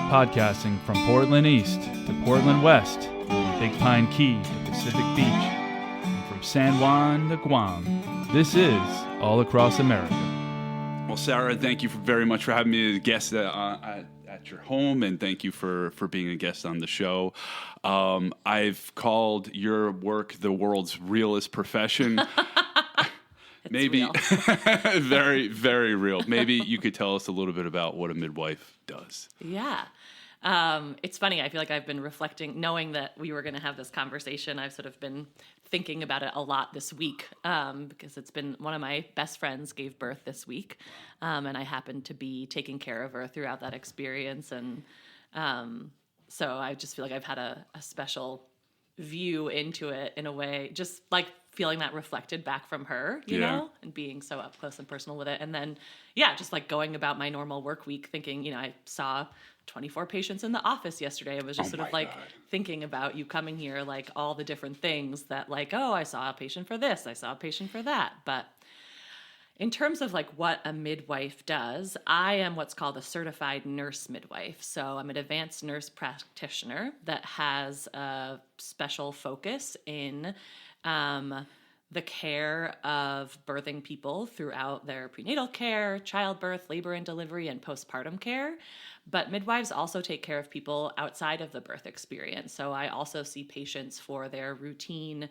Podcasting from Portland East to Portland West, from Big Pine Key to Pacific Beach, and from San Juan to Guam, this is All Across America. Well, Sara, thank you very much for having me as a guest at your home, and thank you for being a guest on the show. I've called your work the world's realest profession. Maybe real. very, very real. Maybe you could tell us a little bit about what a midwife does. Yeah. It's funny. I feel like I've been reflecting, knowing that we were going to have this conversation. I've sort of been thinking about it a lot this week because it's been one of my best friends gave birth this week. And I happened to be taking care of her throughout that experience. And so I just feel like I've had a special view into it in a way, just like feeling that reflected back from her, you know, and being so up close and personal with it. And then, just like going about my normal work week thinking, I saw 24 patients in the office yesterday. I was just sort of like thinking about you coming here, like all the different things that like, oh, I saw a patient for this, I saw a patient for that. But in terms of like what a midwife does, I am what's called a certified nurse midwife. So I'm an advanced nurse practitioner that has a special focus in the care of birthing people throughout their prenatal care, childbirth, labor and delivery, and postpartum care. But midwives also take care of people outside of the birth experience. So I also see patients for their routine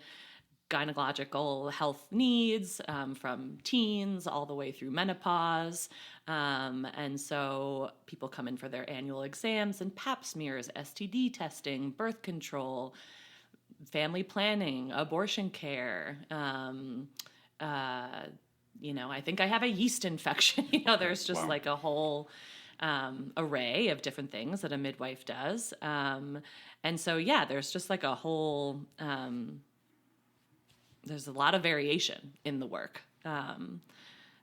gynecological health needs from teens all the way through menopause. And so people come in for their annual exams and pap smears, STD testing, birth control, family planning, abortion care. I think I have a yeast infection. There's just like a whole array of different things that a midwife does. And so, there's just like a whole, there's a lot of variation in the work.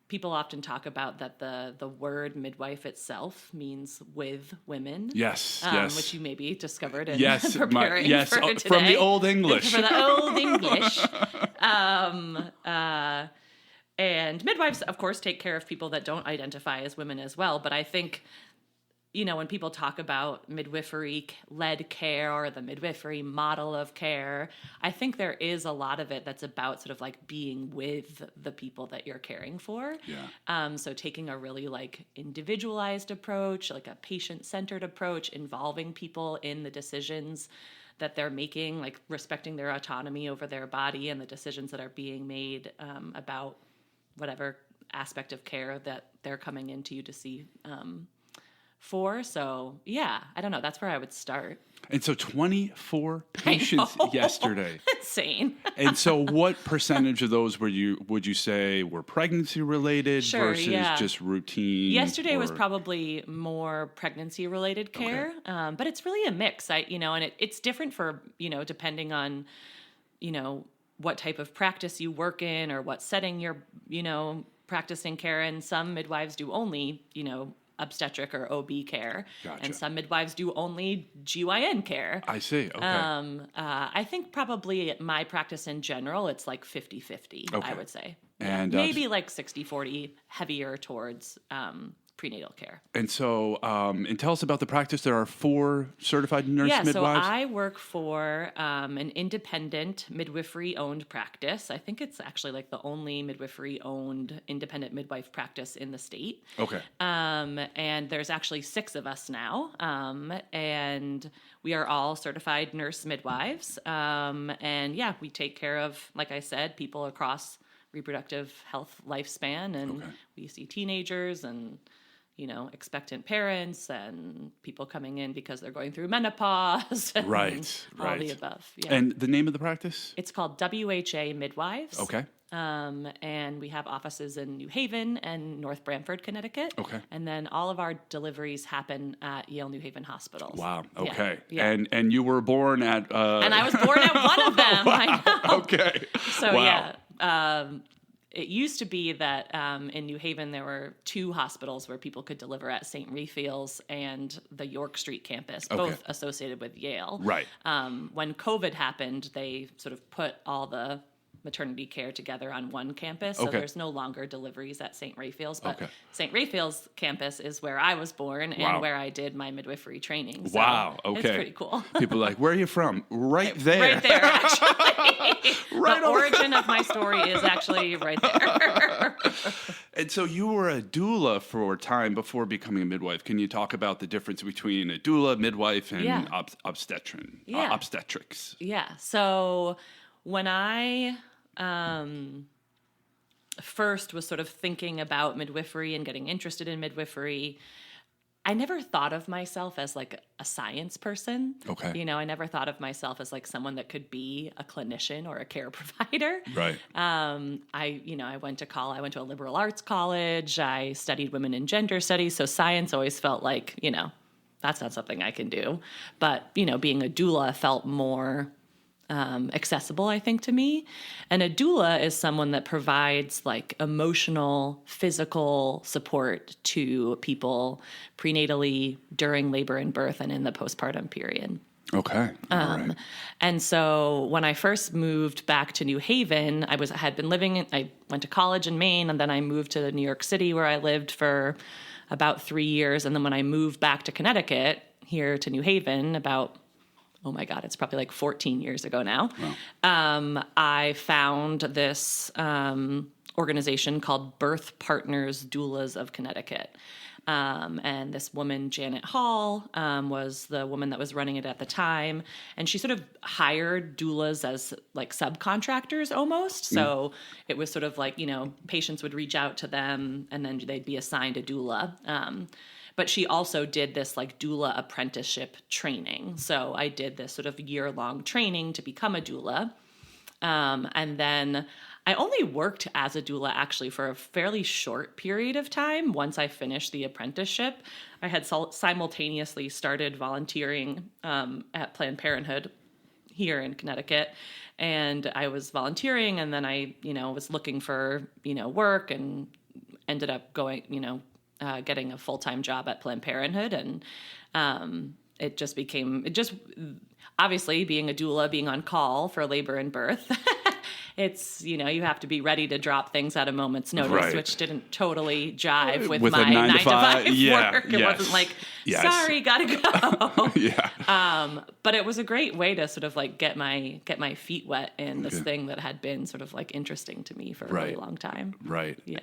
People often talk about that the word midwife itself means with women. Yes. Which you maybe discovered in yes, preparing for today. From the Old English. From the Old English. And midwives, of course, take care of people that don't identify as women as well. But I think, when people talk about midwifery-led care or the midwifery model of care, I think there is a lot of it that's about sort of like being with the people that you're caring for. Yeah. So taking a really like individualized approach, like a patient-centered approach, involving people in the decisions that they're making, like respecting their autonomy over their body and the decisions that are being made about whatever aspect of care that they're coming into you to see for. So, I don't know. That's where I would start. And so 24 patients yesterday. Insane. And so what percentage of those would you say were pregnancy related versus just routine? Yesterday was probably more pregnancy related care. Okay. But it's really a mix. And it's different for, depending on, what type of practice you work in or what setting you're, practicing care in. Some midwives do only, obstetric or OB care. Gotcha. And some midwives do only GYN care. I see. Okay. I think probably at my practice in general, it's like 50-50, I would say. And maybe like 60-40 heavier towards prenatal care. And so, and tell us about the practice. There are 4 certified nurse midwives. So I work for an independent midwifery-owned practice. I think it's actually like the only midwifery-owned independent midwife practice in the state. Okay. And there's actually 6 of us now, and we are all certified nurse midwives. And we take care of, like I said, people across reproductive health lifespan, and we see teenagers and expectant parents and people coming in because they're going through menopause and all the above. Yeah. And the name of the practice? It's called WHA Midwives. Okay. And we have offices in New Haven and North Branford, Connecticut. Okay. And then all of our deliveries happen at Yale New Haven hospitals. Wow. Okay. Yeah. And you were born at... And I was born at one of them. Wow. I know. Okay. So, it used to be that in New Haven there were 2 hospitals where people could deliver at St. Raphael's and the York Street campus, both associated with Yale. Right. When COVID happened, they sort of put all the maternity care together on one campus. So Okay. there's no longer deliveries at St. Raphael's, but Okay. St. Raphael's campus is where I was born and Wow. where I did my midwifery training. So Wow. Okay. It's pretty cool. People are like, where are you from? Right there. Right there, actually. Right the on. origin of my story is actually right there. And so you were a doula for a time before becoming a midwife. Can you talk about the difference between a doula, midwife, and Yeah. obstetrics? Yeah. So when I first was sort of thinking about midwifery and getting interested in midwifery, I never thought of myself as like a science person. Okay. I never thought of myself as like someone that could be a clinician or a care provider. Right. I went to college. I went to a liberal arts college. I studied women and gender studies. So science always felt like, that's not something I can do. But, being a doula felt more accessible, I think, to me. And a doula is someone that provides like emotional, physical support to people prenatally, during labor and birth, and in the postpartum period. Okay. All right. And so when I first moved back to New Haven, I went to college in Maine, and then I moved to New York City, where I lived for about 3 years. And then when I moved back to Connecticut, here to New Haven, oh my God, it's probably like 14 years ago now. Wow. I found this organization called Birth Partners Doulas of Connecticut. And this woman, Janet Hall, was the woman that was running it at the time. And she sort of hired doulas as like subcontractors almost. So it was sort of like, patients would reach out to them and then they'd be assigned a doula. But she also did this like doula apprenticeship training. So I did this sort of year-long training to become a doula. And then I only worked as a doula actually for a fairly short period of time. Once I finished the apprenticeship, I had simultaneously started volunteering at Planned Parenthood here in Connecticut. And I was volunteering, and then I, was looking for, work, and ended up going, getting a full-time job at Planned Parenthood. And obviously being a doula, being on call for labor and birth, it's, you have to be ready to drop things at a moment's notice, Right. which didn't totally jive with With a my 9 to 5 9-to-5 work. It yes. wasn't like, Yes. sorry, gotta go. Yeah. But it was a great way to sort of like get my feet wet in this Okay. thing that had been sort of like interesting to me for a really Right. long time. Right. Yeah.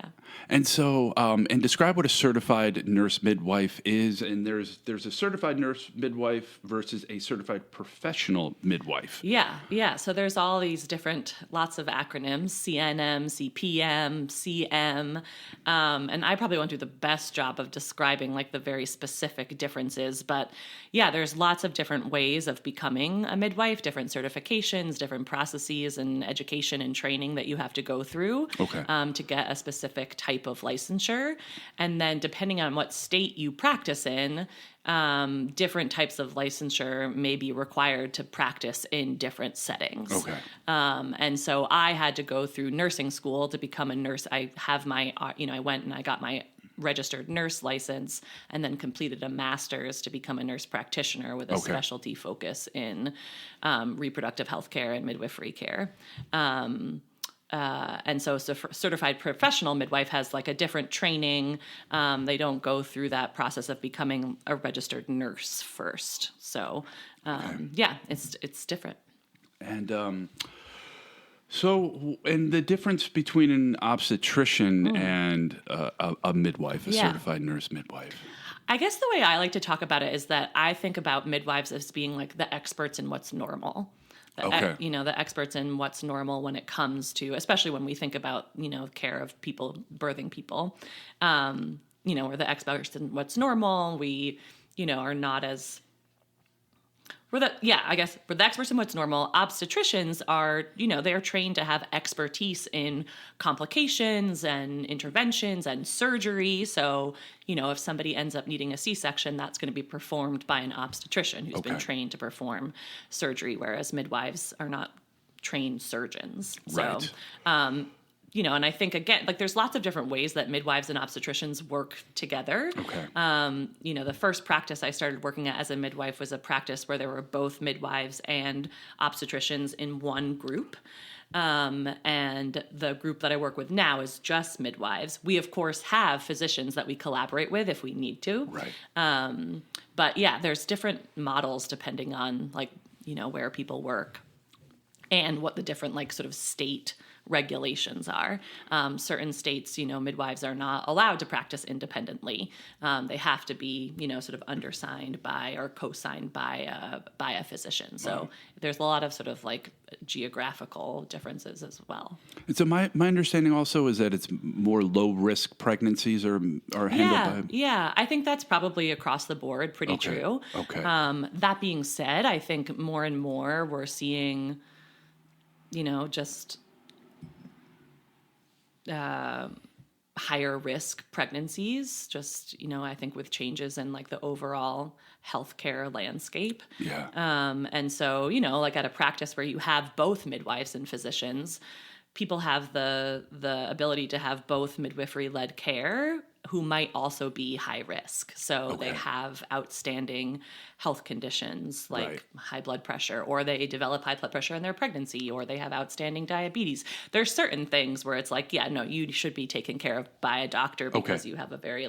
And so, and describe what a certified nurse midwife is. And there's a certified nurse midwife versus a certified professional midwife. Yeah. So there's all these lots of acronyms: CNM, CPM, CM, and I probably won't do the best job of describing like the very specific differences. But yeah, there's lots of different ways of becoming a midwife, different certifications, different processes and education and training that you have to go through to get a specific type of licensure. And then depending on what state you practice in, different types of licensure may be required to practice in different settings. Okay. And so I had to go through nursing school to become a nurse. I have I went and I got my registered nurse license, and then completed a master's to become a nurse practitioner with a specialty focus in reproductive health care and midwifery care. And so certified professional midwife has like a different training. They don't go through that process of becoming a registered nurse first. So yeah, it's different. And so, and the difference between an obstetrician and a midwife, a certified nurse midwife. I guess the way I like to talk about it is that I think about midwives as being like the experts in what's normal. The experts in what's normal when it comes to, especially when we think about, care of people, birthing people, we're the experts in what's normal. We, are not as, we're the experts in what's normal. Obstetricians are, they are trained to have expertise in complications and interventions and surgery. So, if somebody ends up needing a C-section, that's going to be performed by an obstetrician who's been trained to perform surgery, whereas midwives are not trained surgeons. Right. So, and I think, again, like there's lots of different ways that midwives and obstetricians work together. Okay. The first practice I started working at as a midwife was a practice where there were both midwives and obstetricians in one group. And the group that I work with now is just midwives. We, of course, have physicians that we collaborate with if we need to. Right. But yeah, there's different models depending on where people work and what the different sort of state regulations are. Certain states, midwives are not allowed to practice independently. They have to be, sort of undersigned by or co-signed by a physician. So there's a lot of sort of geographical differences as well. And so my understanding also is that it's more low risk pregnancies are handled by. Yeah, I think that's probably across the board pretty true. Okay. That being said, I think more and more we're seeing, just higher risk pregnancies, just, I think with changes in the overall healthcare landscape. Yeah. And so, at a practice where you have both midwives and physicians, people have the ability to have both midwifery-led care who might also be high risk. So they have outstanding health conditions like high blood pressure, or they develop high blood pressure in their pregnancy, or they have outstanding diabetes. There's certain things where it's you should be taken care of by a doctor because you have a very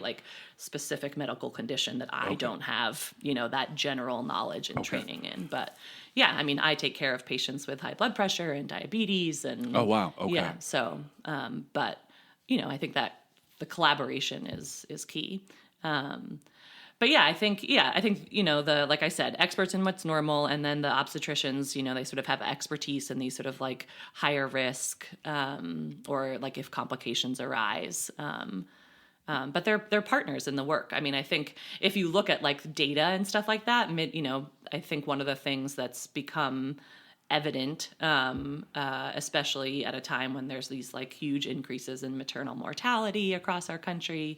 specific medical condition that I don't have, that general knowledge and training in. But yeah, I mean, I take care of patients with high blood pressure and diabetes and yeah. So, but I think that the collaboration is key. But yeah, I think like I said, experts in what's normal, and then the obstetricians, they sort of have expertise in these sort of higher risk, or if complications arise. But they're partners in the work. I mean, I think if you look at data and stuff like that, I think one of the things that's become evident, especially at a time when there's these huge increases in maternal mortality across our country,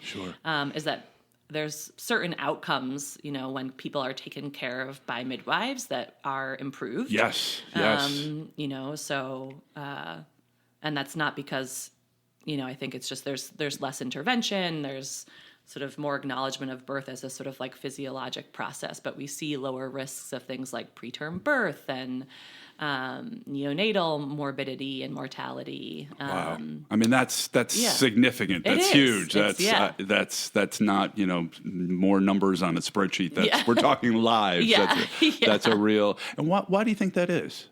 is that there's certain outcomes, when people are taken care of by midwives that are improved. Yes. So, and that's not because, I think it's just there's less intervention, there's sort of more acknowledgement of birth as a sort of physiologic process, but we see lower risks of things like preterm birth and neonatal morbidity and mortality. Wow. I mean, that's significant. That's huge. That's not, more numbers on a spreadsheet. We're talking lives. That's a real, and why do you think that is?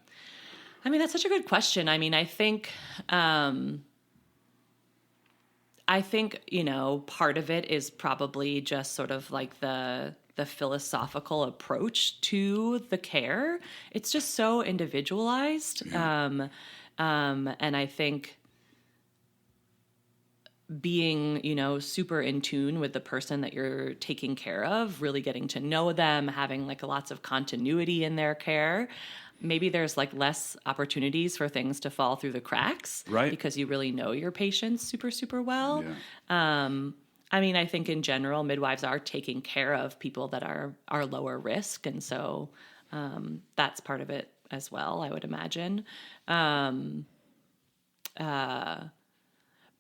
I mean, that's such a good question. I mean, I think, part of it is probably just sort of the philosophical approach to the care. It's just so individualized. And I think being, super in tune with the person that you're taking care of, really getting to know them, having lots of continuity in their care, maybe there's less opportunities for things to fall through the cracks, right? Because you really know your patients super, super well. Yeah. I mean, I think in general, midwives are taking care of people that are lower risk. And so that's part of it as well, I would imagine. But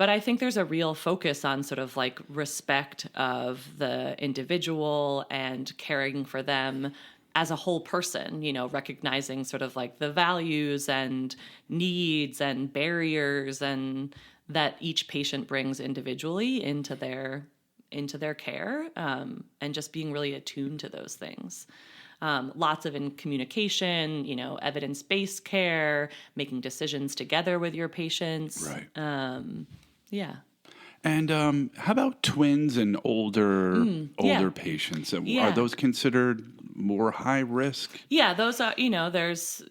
I think there's a real focus on sort of respect of the individual and caring for them as a whole person, recognizing sort of the values and needs and barriers and that each patient brings individually into their care, and just being really attuned to those things. Lots of in communication, evidence-based care, making decisions together with your patients. Right. Yeah. And how about twins and older patients? Are those considered more high risk? Yeah, those are, there's,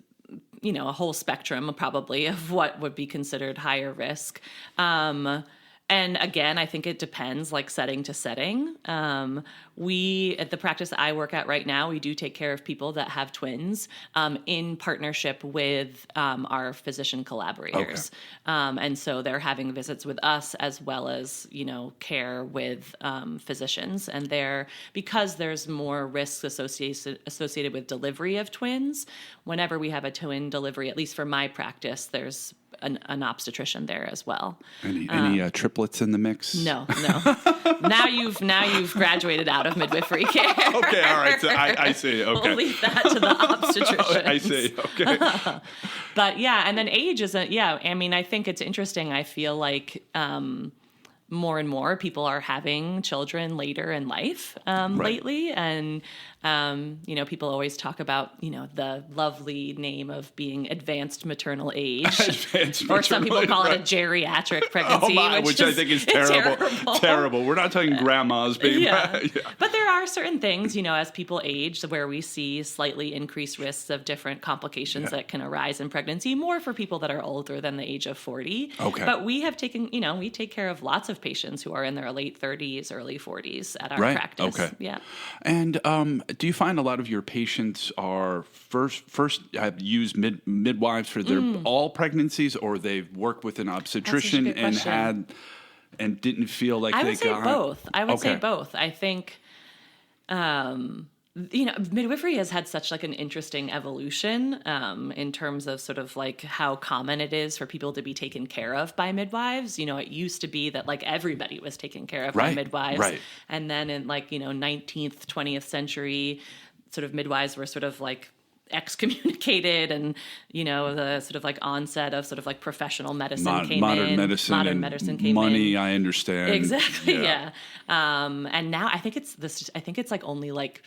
a whole spectrum probably of what would be considered higher risk. And again, I think it depends, setting to setting. We, at the practice I work at right now, we do take care of people that have twins in partnership with our physician collaborators. And so they're having visits with us as well as, care with physicians. And because there's more risks associated with delivery of twins, whenever we have a twin delivery, at least for my practice, there's an obstetrician there as well. Any triplets in the mix? No. Now you've graduated out of midwifery care. Okay, all right. So I see. Okay. We'll leave that to the obstetricians. I see. Okay. But yeah, and then age isn't. Yeah, I mean, I think it's interesting. I feel like more and more people are having children later in life lately, and people always talk about the lovely name of being advanced maternal age, or some people call it a geriatric pregnancy, which I think is terrible. Terrible. We're not talking grandmas being. Yeah. But there are certain things, as people age, where we see slightly increased risks of different complications that can arise in pregnancy, more for people that are older than the age of 40. Okay. But we have taken, we take care of lots of patients who are in their late 30s, early 40s at our practice. Okay. Yeah. And do you find a lot of your patients are first have used midwives for their all pregnancies, or they've worked with an obstetrician and didn't feel like I they would say got both. I would say both. I think midwifery has had such like an interesting evolution in terms of sort of like how common it is for people to be taken care of by midwives. It used to be that like everybody was taken care of by midwives. Right. And then in 19th, 20th century, sort of midwives were sort of like excommunicated, and the sort of like onset of sort of like professional medicine came modern in. Modern medicine came money, in. I understand. Exactly. Yeah. And now I think it's like only like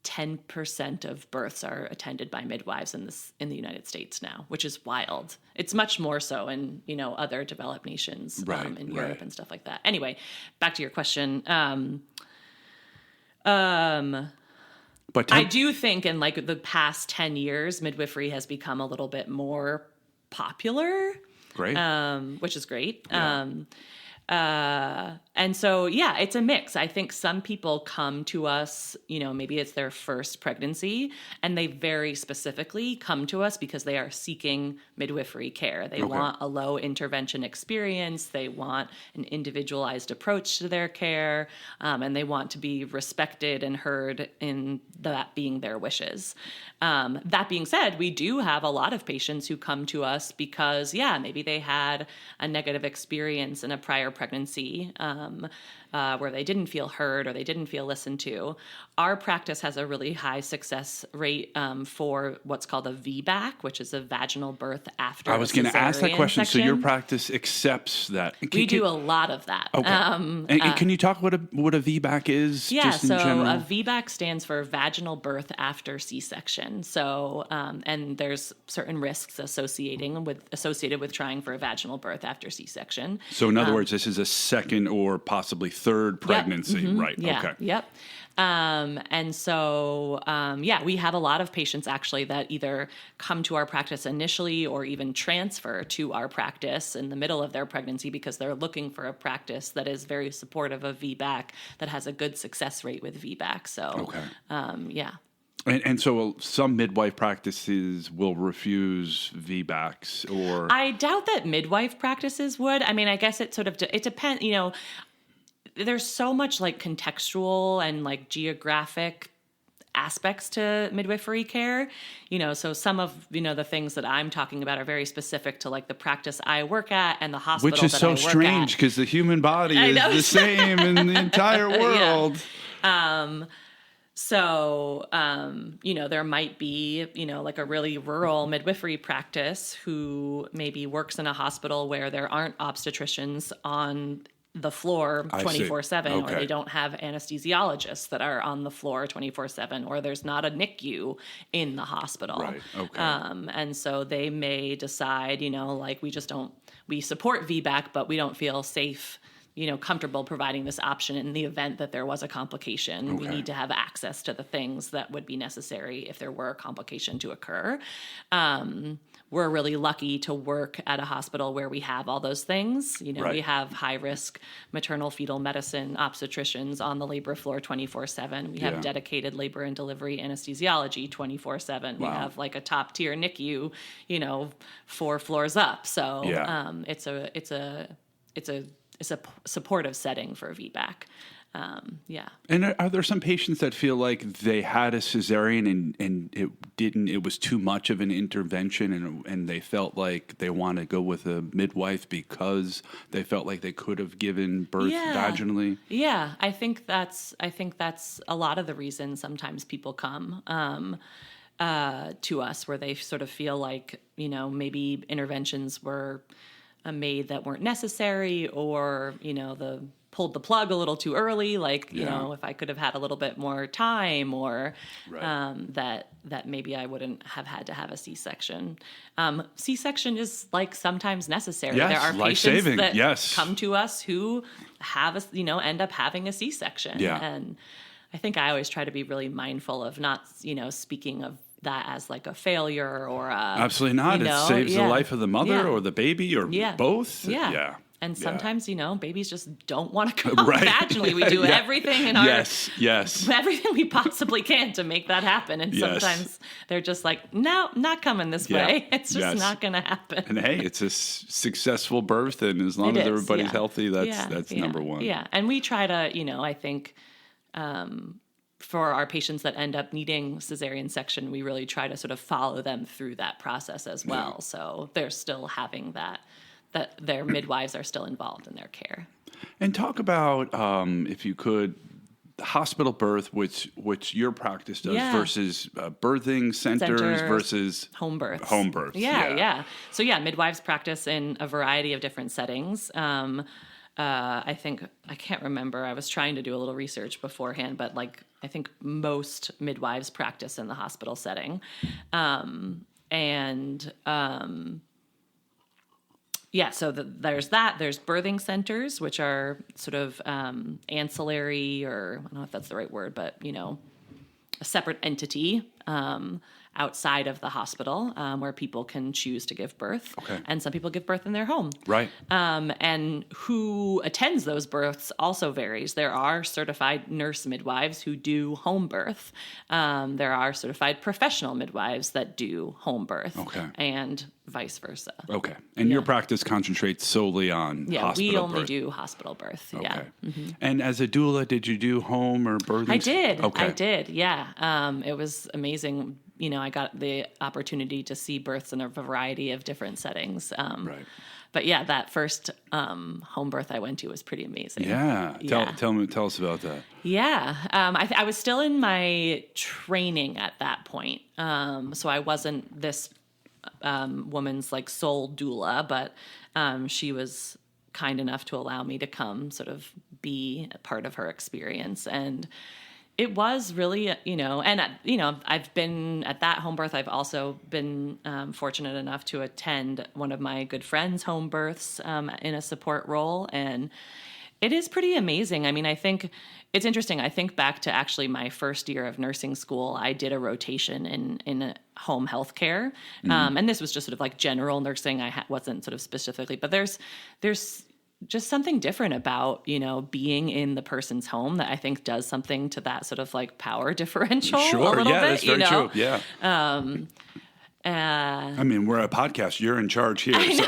10% of births are attended by midwives in the United States now, which is wild. It's much more so in other developed nations, in Europe and stuff like that. Anyway, back to your question. But I do think in like the past 10 years, midwifery has become a little bit more popular. Great. Which is great. Yeah. And so, yeah, it's a mix. I think some people come to us, maybe it's their first pregnancy, and they very specifically come to us because they are seeking midwifery care. They want a low intervention experience. They want an individualized approach to their care, and they want to be respected and heard in that being their wishes. That being said, we do have a lot of patients who come to us because, maybe they had a negative experience in a prior pregnancy where they didn't feel heard or they didn't feel listened to. Our practice has a really high success rate for what's called a VBAC, which is a vaginal birth after I was going to ask that question. Section. So your practice accepts that? We do a lot of that. Okay. And can you talk what a VBAC is? Yeah, just in general? A VBAC stands for vaginal birth after C-section. So, and there's certain risks associated with trying for a vaginal birth after C-section. So in other words, this is a second or possibly third pregnancy, right? Yeah. Okay. Yep. And so, we have a lot of patients actually that either come to our practice initially or even transfer to our practice in the middle of their pregnancy because they're looking for a practice that is very supportive of VBAC, that has a good success rate with VBAC. So, yeah. And so some midwife practices will refuse VBACs, or I doubt that midwife practices would. I mean, I guess it depends, there's so much like contextual and like geographic aspects to midwifery care, so some of, the things that I'm talking about are very specific to like the practice I work at and the hospital which is that so I work strange because the human body is the same in the entire world. So, there might be, like a really rural midwifery practice who maybe works in a hospital where there aren't obstetricians on the floor 24/7, or they don't have anesthesiologists that are on the floor 24/7, or there's not a NICU in the hospital. Right. Okay. And so they may decide, like we support VBAC, but we don't feel safe, comfortable providing this option in the event that there was a complication. Okay. We need to have access to the things that would be necessary if there were a complication to occur. We're really lucky to work at a hospital where we have all those things. We have high-risk maternal fetal medicine obstetricians on the labor floor 24/7. We have dedicated labor and delivery anesthesiology 24/7. Wow. We have like a top-tier NICU, 4 floors up. So it's a supportive setting for VBAC. Yeah. And are there some patients that feel like they had a cesarean and it was too much of an intervention and they felt like they want to go with a midwife because they felt like they could have given birth vaginally? Yeah, I think that's a lot of the reason sometimes people come to us where they sort of feel like, maybe interventions were made that weren't necessary, or, pulled the plug a little too early. Like, if I could have had a little bit more time, or that maybe I wouldn't have had to have a C-section. C-section is like sometimes necessary. Yes, there are life-saving. patients that Yes. come to us who have end up having a C-section. Yeah. And I think I always try to be really mindful of not, speaking of that as like a failure or Absolutely not. It saves the life of the mother or the baby or both. Yeah. And sometimes, babies just don't want to come Right. vaginally. We do everything in our everything we possibly can to make that happen. And sometimes they're just like, no, not coming this way. It's just not going to happen. And hey, it's a successful birth, and as long as everybody's healthy, that's number one. Yeah. And we try to, I think for our patients that end up needing cesarean section, we really try to sort of follow them through that process as well. Yeah. So they're still having that their midwives are still involved in their care. And talk about, if you could, the hospital birth, which your practice does, versus birthing centers versus home births. Home births. Yeah. So midwives practice in a variety of different settings. I think, I can't remember, I was trying to do a little research beforehand, but I think most midwives practice in the hospital setting. So there's that. There's birthing centers, which are sort of ancillary, or I don't know if that's the right word, but, a separate entity outside of the hospital where people can choose to give birth. Okay. And some people give birth in their home. Right. And who attends those births also varies. There are certified nurse midwives who do home birth. There are certified professional midwives that do home birth. Okay. And vice versa. Okay. And your practice concentrates solely on hospital birth? Yeah, we only do hospital birth. Okay. Yeah. Mm-hmm. And as a doula, did you do home or birthing? I did. Okay. I did, yeah. It was amazing. I got the opportunity to see births in a variety of different settings. Right. But yeah, that first home birth I went to was pretty amazing. Yeah. Tell us about that. Yeah. I was still in my training at that point. So I wasn't this woman's sole doula, but she was kind enough to allow me to come sort of be a part of her experience. And it was really, I've been at that home birth. I've also been fortunate enough to attend one of my good friends' home births in a support role. And it is pretty amazing. I mean, I think it's interesting. I think back to actually my first year of nursing school. I did a rotation in home health care. And this was just sort of general nursing. I wasn't sort of specifically, but there's just something different about, being in the person's home that I think does something to that sort of power differential. Sure, a little bit, that's very true. Yeah. I mean, we're a podcast. You're in charge here. So.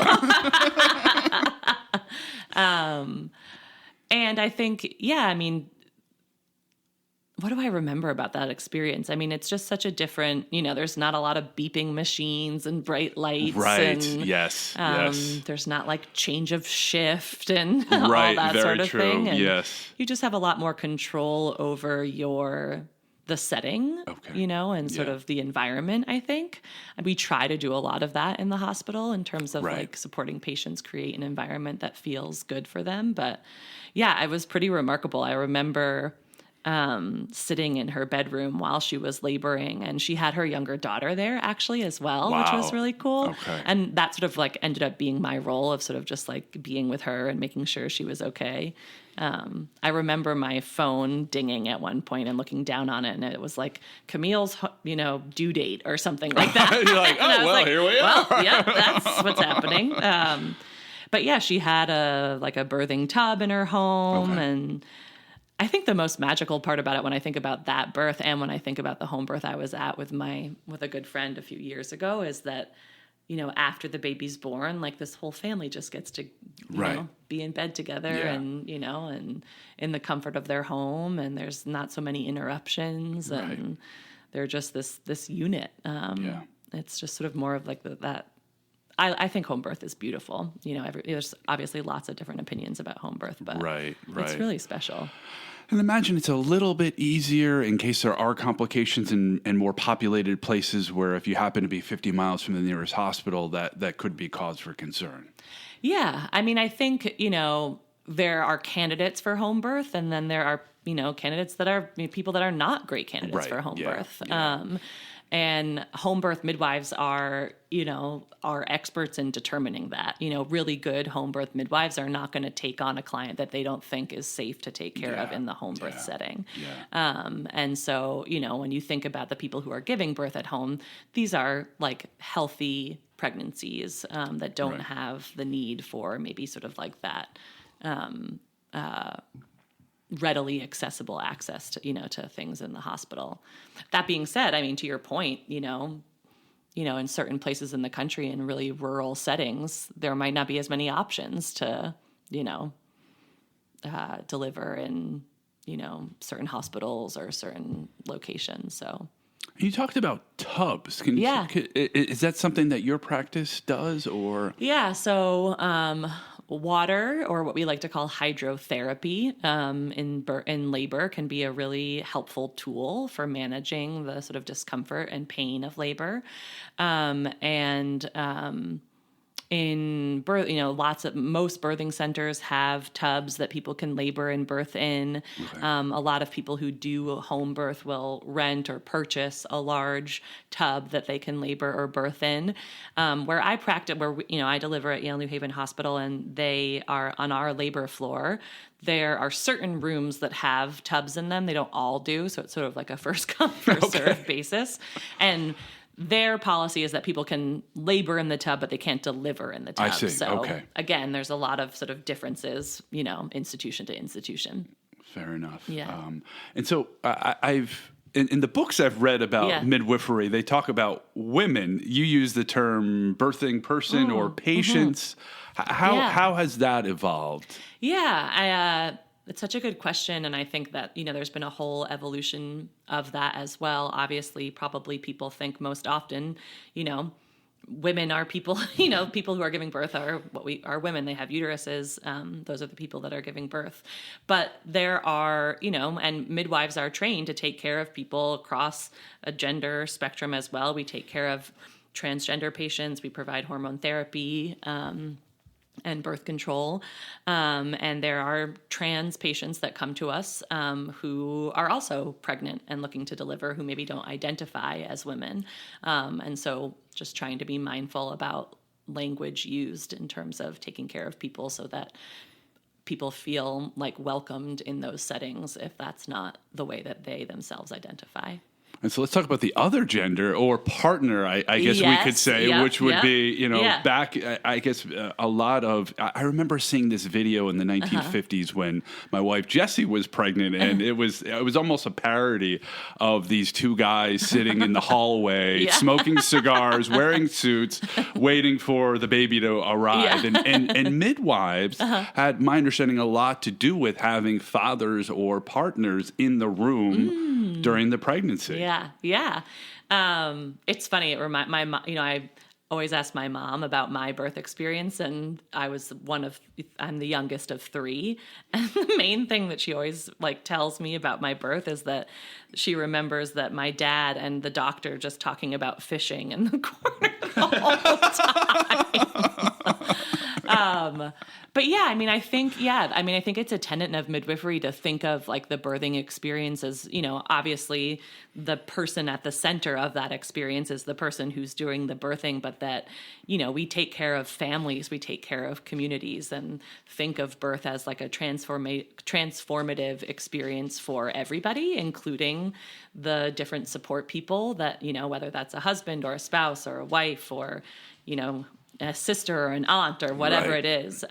And I think, what do I remember about that experience? I mean, it's just such a different, there's not a lot of beeping machines and bright lights. Right. And, yes. There's not change of shift and all right. that Very sort of true. thing. And yes. You just have a lot more control over the setting, and sort of the environment, I think. And we try to do a lot of that in the hospital in terms of supporting patients create an environment that feels good for them. But yeah, it was pretty remarkable. I remember sitting in her bedroom while she was laboring, and she had her younger daughter there actually as well, which was really cool. Okay. And that sort of ended up being my role of sort of just being with her and making sure she was okay. I remember my phone dinging at one point and looking down on it, and it was Camille's, due date or something like that. You're like, oh, well, here we are. Well, yeah, that's what's happening. But yeah, she had a birthing tub in her home, and I think the most magical part about it when I think about that birth and when I think about the home birth I was at with a good friend a few years ago is that after the baby's born, like this whole family just gets to, Right. be in bed together Yeah. and, and in the comfort of their home, and there's not so many interruptions, Right. and they're just this unit. Yeah. It's just sort of more of like that. I think home birth is beautiful. There's obviously lots of different opinions about home birth, but Right. it's really special. And imagine it's a little bit easier in case there are complications in more populated places where if you happen to be 50 miles from the nearest hospital, that could be cause for concern. Yeah. I mean, I think, there are candidates for home birth, and then there are, candidates that are people that are not great candidates Right. for home Yeah. birth. Yeah. And home birth midwives are experts in determining that. Really good home birth midwives are not going to take on a client that they don't think is safe to take care of in the home birth setting. Yeah. And so, when you think about the people who are giving birth at home, these are like healthy pregnancies that don't have the need for maybe sort of like that readily accessible access to, to things in the hospital. That being said, I mean, to your point, in certain places in the country, in really rural settings, there might not be as many options to, deliver in, certain hospitals or certain locations. So You talked about tubs. Is that something that your practice does, or? Yeah, so water, or what we like to call hydrotherapy, in labor can be a really helpful tool for managing the sort of discomfort and pain of labor. In birth, most birthing centers have tubs that people can labor and birth in. Okay. A lot of people who do home birth will rent or purchase a large tub that they can labor or birth in. Where I practice, I deliver at Yale New Haven Hospital, and they are on our labor floor. There are certain rooms that have tubs in them. They don't all do, so it's sort of like a first come, first serve basis. And their policy is that people can labor in the tub, but they can't deliver in the tub. I see. So Okay. again, there's a lot of sort of differences, institution to institution. Fair enough. Yeah. And so I've in the books I've read about midwifery, they talk about women. You use the term birthing person or patients. How has that evolved? Yeah, it's such a good question, and I think that, there's been a whole evolution of that as well. Obviously, probably people think most often, women are people, people who are giving birth are are women. They have uteruses. Those are the people that are giving birth. But there are, and midwives are trained to take care of people across a gender spectrum as well. We take care of transgender patients. We provide hormone therapy, and birth control. And there are trans patients that come to us who are also pregnant and looking to deliver, who maybe don't identify as women. And so just trying to be mindful about language used in terms of taking care of people so that people feel like welcomed in those settings if that's not the way that they themselves identify. And so let's talk about the other gender or partner, I guess we could say, which would be, back, I guess, a lot of, I remember seeing this video in the 1950s when my wife Jessie was pregnant, and it was almost a parody of these two guys sitting in the hallway, smoking cigars, wearing suits, waiting for the baby to arrive. Yeah. And midwives had, my understanding, a lot to do with having fathers or partners in the room during the pregnancy. Yeah. It's funny. I always ask my mom about my birth experience, and I'm the youngest of three. And the main thing that she always tells me about my birth is that she remembers that my dad and the doctor just talking about fishing in the corner the whole time. But I think it's a tenet of midwifery to think of the birthing experience as, obviously the person at the center of that experience is the person who's doing the birthing, but that, we take care of families, we take care of communities, and think of birth as like a transformative experience for everybody, including the different support people that, whether that's a husband or a spouse or a wife or, a sister or an aunt or whatever it is,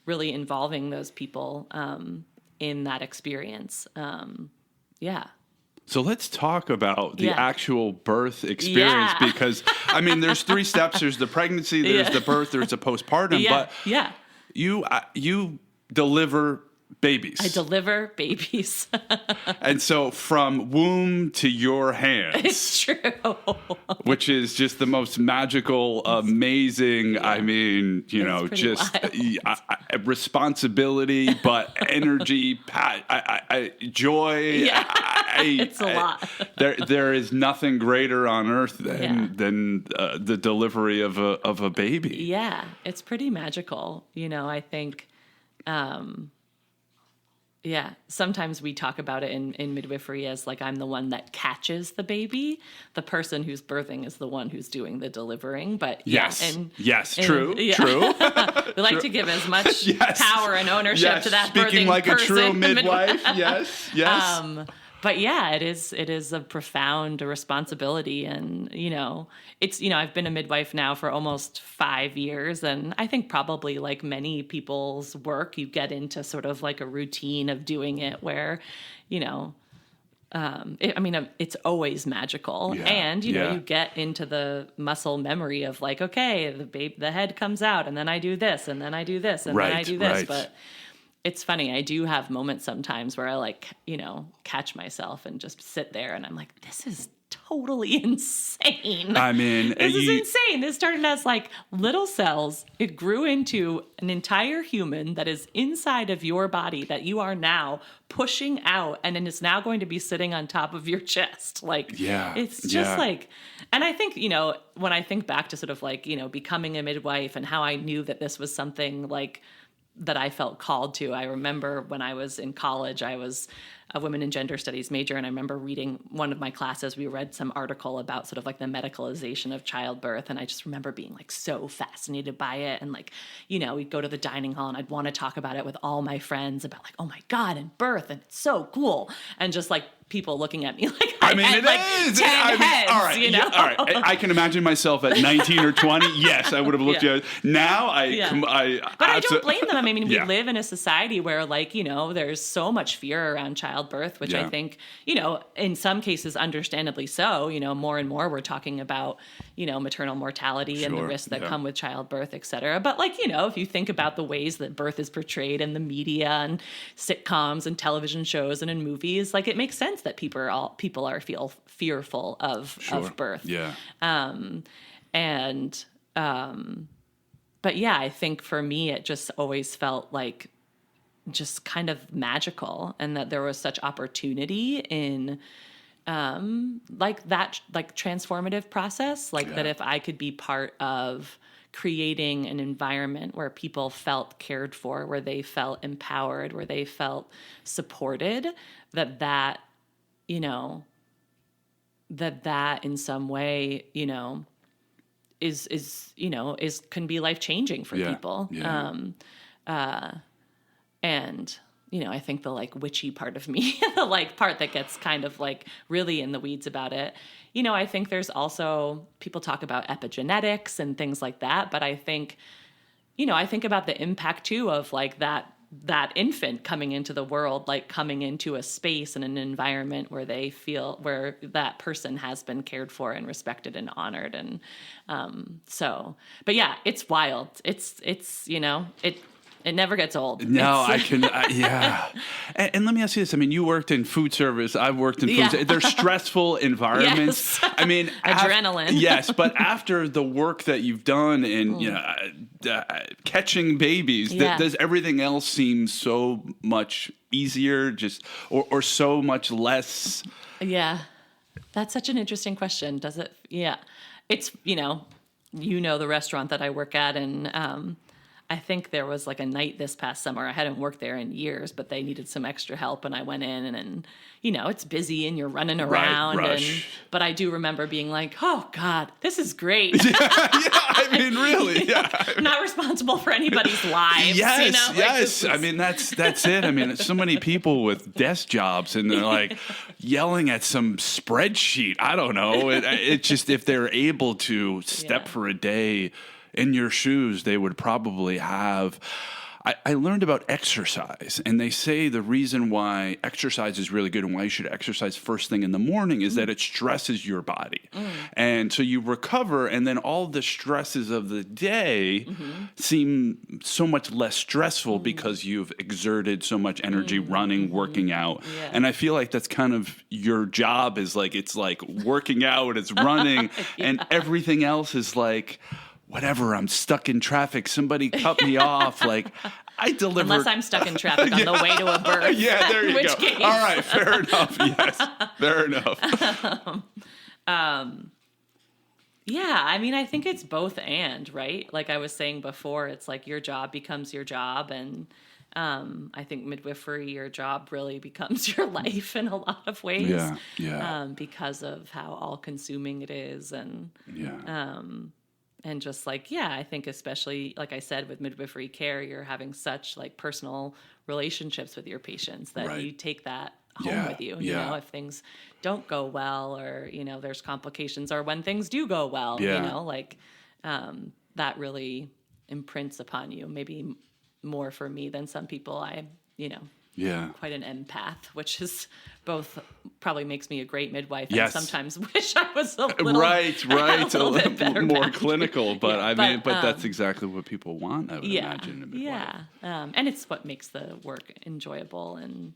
really involving those people in that experience. So let's talk about the Yeah. actual birth experience Yeah. because, I mean, there's 3 steps. There's the pregnancy, there's the birth, there's the postpartum. Yeah. But Yeah. you deliver babies. I deliver babies. And so from womb to your hands, It's true. which is just the most magical, amazing, I mean, you know, pretty just wild. responsibility, but energy, joy. Yeah. It's a lot. There is nothing greater on earth Yeah. than the delivery of a baby. Yeah, it's pretty magical. You know, I think, yeah, sometimes we talk about it in midwifery as like I'm the one that catches the baby. The person who's birthing is the one who's doing the delivering. But Yes. yeah, True. we like to give as much Yes. power and ownership to that Speaking birthing like a person. true midwife. Yes. But yeah, it is a profound responsibility. And, you know, it's, you know, I've been a midwife now for almost 5 years. And I think probably like many people's work, you get into sort of like a routine of doing it where, you know, it's always magical. Yeah, And, you know, yeah. you get into the muscle memory of like, okay, the head comes out and then I do this and then I do this and then I do this. Right. But it's funny. I do have moments sometimes where I like, you know, catch myself and just sit there and I'm like, this is totally insane. I mean, this is insane. This started as like little cells. It grew into an entire human that is inside of your body that you are now pushing out and then is now going to be sitting on top of your chest. Like, Yeah, it's just yeah. like, and I think, you know, when I think back to sort of like, you know, becoming a midwife and how I knew that this was something like that I felt called to. I remember when I was in college, I was a women and gender studies major, and I remember reading one of my classes, we read some article about sort of like the medicalization of childbirth, and I just remember being like so fascinated by it, and like, you know, we'd go to the dining hall and I'd want to talk about it with all my friends about like, oh my God, and birth, and it's so cool, and just like people looking at me like I mean, had it like is. 10 I mean, heads, all right, you know? yeah, all right. I can imagine myself at 19 or 20. Yes, I would have looked Yeah. at it. Now But I don't blame them. I mean, we Yeah. live in a society where, like, you know, there's so much fear around childbirth, which Yeah. I think, you know, in some cases, understandably so. You know, more and more we're talking about, you know, maternal mortality and the Sure, risks that yeah. come with childbirth, et cetera. But, like, you know, if you think about the ways that birth is portrayed in the media and sitcoms and television shows and in movies, like, it makes sense that people are fearful of birth. Yeah. But yeah, I think for me, it just always felt like just kind of magical, and that there was such opportunity in like that, like transformative process, like that if I could be part of creating an environment where people felt cared for, where they felt empowered, where they felt supported, that, you know, that in some way, you know, is you know, can be life-changing for people. Yeah. And, you know, I think the like witchy part of me, the like part that gets kind of like really in the weeds about it, you know, I think there's also, people talk about epigenetics and things like that, but I think, you know, I think about the impact too of like that infant coming into the world, like coming into a space and an environment where they feel, where that person has been cared for and respected and honored. And but yeah, it's wild. It's, you know, it never gets old. No, yeah. And let me ask you this. I mean, you worked in food service. I've worked in food service. They're stressful environments. Yes. I mean, Adrenaline. Yes, but after the work that you've done in, you know, catching babies, does everything else seem so much easier, just or so much less? Yeah. That's such an interesting question. Does it? Yeah. It's, you know, the restaurant that I work at, and I think there was like a night this past summer. I hadn't worked there in years, but they needed some extra help, and I went in, and you know, it's busy and you're running around. But I do remember being like, oh God, this is great. Yeah, I mean, really, yeah. I'm not responsible for anybody's lives. Yes, you know? Like, yes. I mean, that's it. I mean, so many people with desk jobs, and they're like yelling at some spreadsheet. I don't know. It just, if they're able to step for a day in your shoes, they would probably have. I learned about exercise, and they say the reason why exercise is really good and why you should exercise first thing in the morning is that it stresses your body. And so you recover, and then all the stresses of the day seem so much less stressful because you've exerted so much energy running, working out. Yeah. And I feel like that's kind of your job is like, it's like working out, it's running, and everything else is like, whatever, I'm stuck in traffic. Somebody cut me off. Like, I deliver. Unless I'm stuck in traffic on the way to a birth. Yeah, there you go. Case. All right, fair enough. Yes, fair enough. Yeah, I mean, I think it's both and, right? Like I was saying before, it's like your job becomes your job. And I think midwifery, your job really becomes your life in a lot of ways. Yeah. Because of how all-consuming it is. And and just like, yeah, I think especially, like I said, with midwifery care, you're having such like personal relationships with your patients that you take that home with you. You know, if things don't go well or, you know, there's complications or when things do go well, you know, like that really imprints upon you. Maybe more for me than some people. Quite an empath, which is both probably makes me a great midwife and sometimes wish I was a little bit better more match. clinical. But but that's exactly what people want, I would imagine. In midwife. And it's what makes the work enjoyable. And